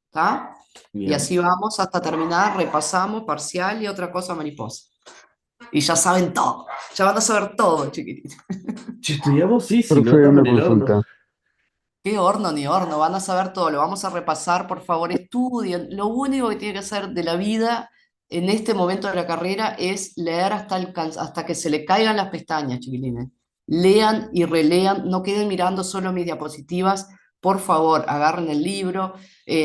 ¿Está? Y Bien. así vamos hasta terminar, repasamos parcial y otra cosa mariposa. Y ya saben todo, ya van a saber todo, chiquititos. Si estudiamos, sí, si no, Profe, estamos una en el horno. consulta. Qué horno ni horno, van a saber todo, lo vamos a repasar, por favor, estudien. Lo único que tiene que hacer de la vida en este momento de la carrera es leer hasta que se le caigan las pestañas, chiquilines. Lean y relean, no queden mirando solo mis diapositivas, por favor, agarren el libro,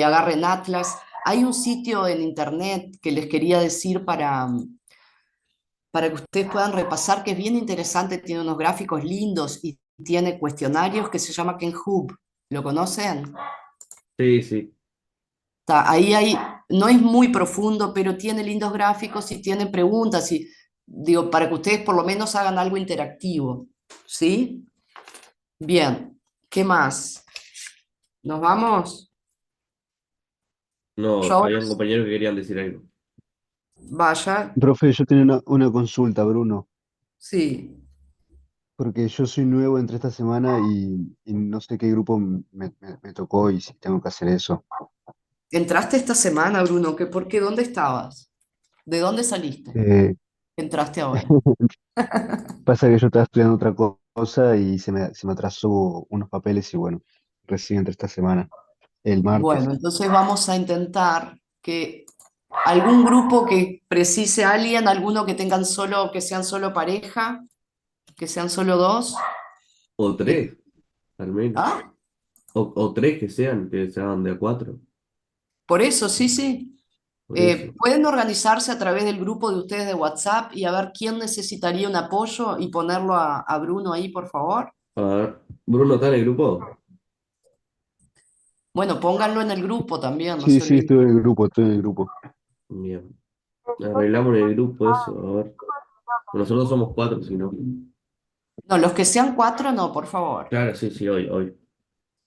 agarren Atlas. Hay un sitio en internet que les quería decir para que ustedes puedan repasar, que es bien interesante, tiene unos gráficos lindos y tiene cuestionarios que se llama Kenhub. ¿Lo conocen? Sí, sí. Ahí no es muy profundo, pero tiene lindos gráficos y tiene preguntas y digo, para que ustedes por lo menos hagan algo interactivo, ¿sí? Bien, ¿qué más? ¿Nos vamos? Yo No, ahora habían compañeros que querían decir algo. vaya, Profe, yo tenía una consulta, Bruno, sí. porque yo soy nuevo entre esta semana y no sé qué grupo me tocó y si tengo que hacer eso. ¿Entraste esta semana, Bruno? ¿Por qué? ¿Dónde estabas? ¿De dónde saliste? Eh, Entraste ahora. Pasa que yo estaba estudiando otra cosa y se me atrasó unos papeles y bueno, recién entre esta semana, el martes. Bueno, entonces vamos a intentar que algún grupo que precise a alguien, alguno que sean solo pareja, que sean solo dos. O y- tres, al menos. ¿Ah? O tres que sean de a cuatro. Por eso, sí, sí. Por eso. Pueden organizarse a través del grupo de ustedes de WhatsApp y a ver quién necesitaría un apoyo y ponerlo a Bruno ahí, por favor. A ver, ¿Bruno está en el grupo? Bueno, pónganlo en el grupo también, no Sí, se sí, olviden. estoy en el grupo, estoy en el grupo. Bien. Arreglamos en el grupo eso, a ver. Nosotros somos cuatro, si no. No, los que sean 4, no, por favor. Claro, sí, sí, hoy.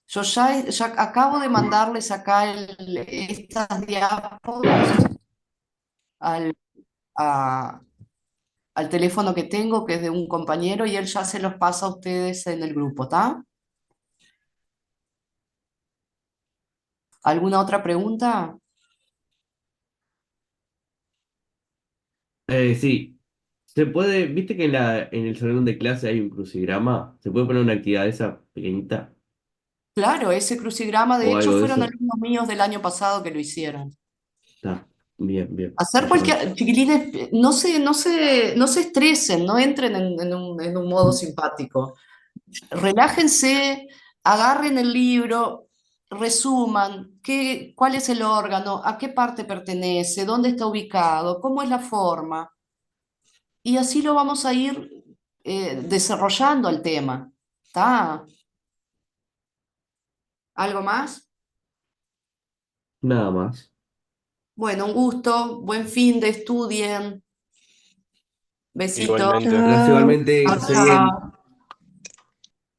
Yo ya acabo de mandarles acá estas diapos al, a- al teléfono que tengo, que es de un compañero, y él ya se los pasa a ustedes en el grupo, ¿está? ¿Alguna otra pregunta? Sí. Se puede, viste que en el salón de clase hay un crucigrama. ¿Se puede poner una actividad esa pequeñita? Claro, ese crucigrama, de O hecho, algo de fueron eso. alumnos míos del año pasado que lo hicieron. Está. Bien, bien. Hacer cualquier, chiquilines, no se estresen, no entren en un modo simpático. Relájense, agarren el libro, resuman cuál es el órgano, a qué parte pertenece, dónde está ubicado, cómo es la forma. Y así lo vamos a ir desarrollando el tema. ¿Está? ¿Algo más? Nada más. Bueno, un gusto, buen fin de estudien. Besitos. Igualmente. Gracias, Chao. igualmente, que Chao, esté bien. chao.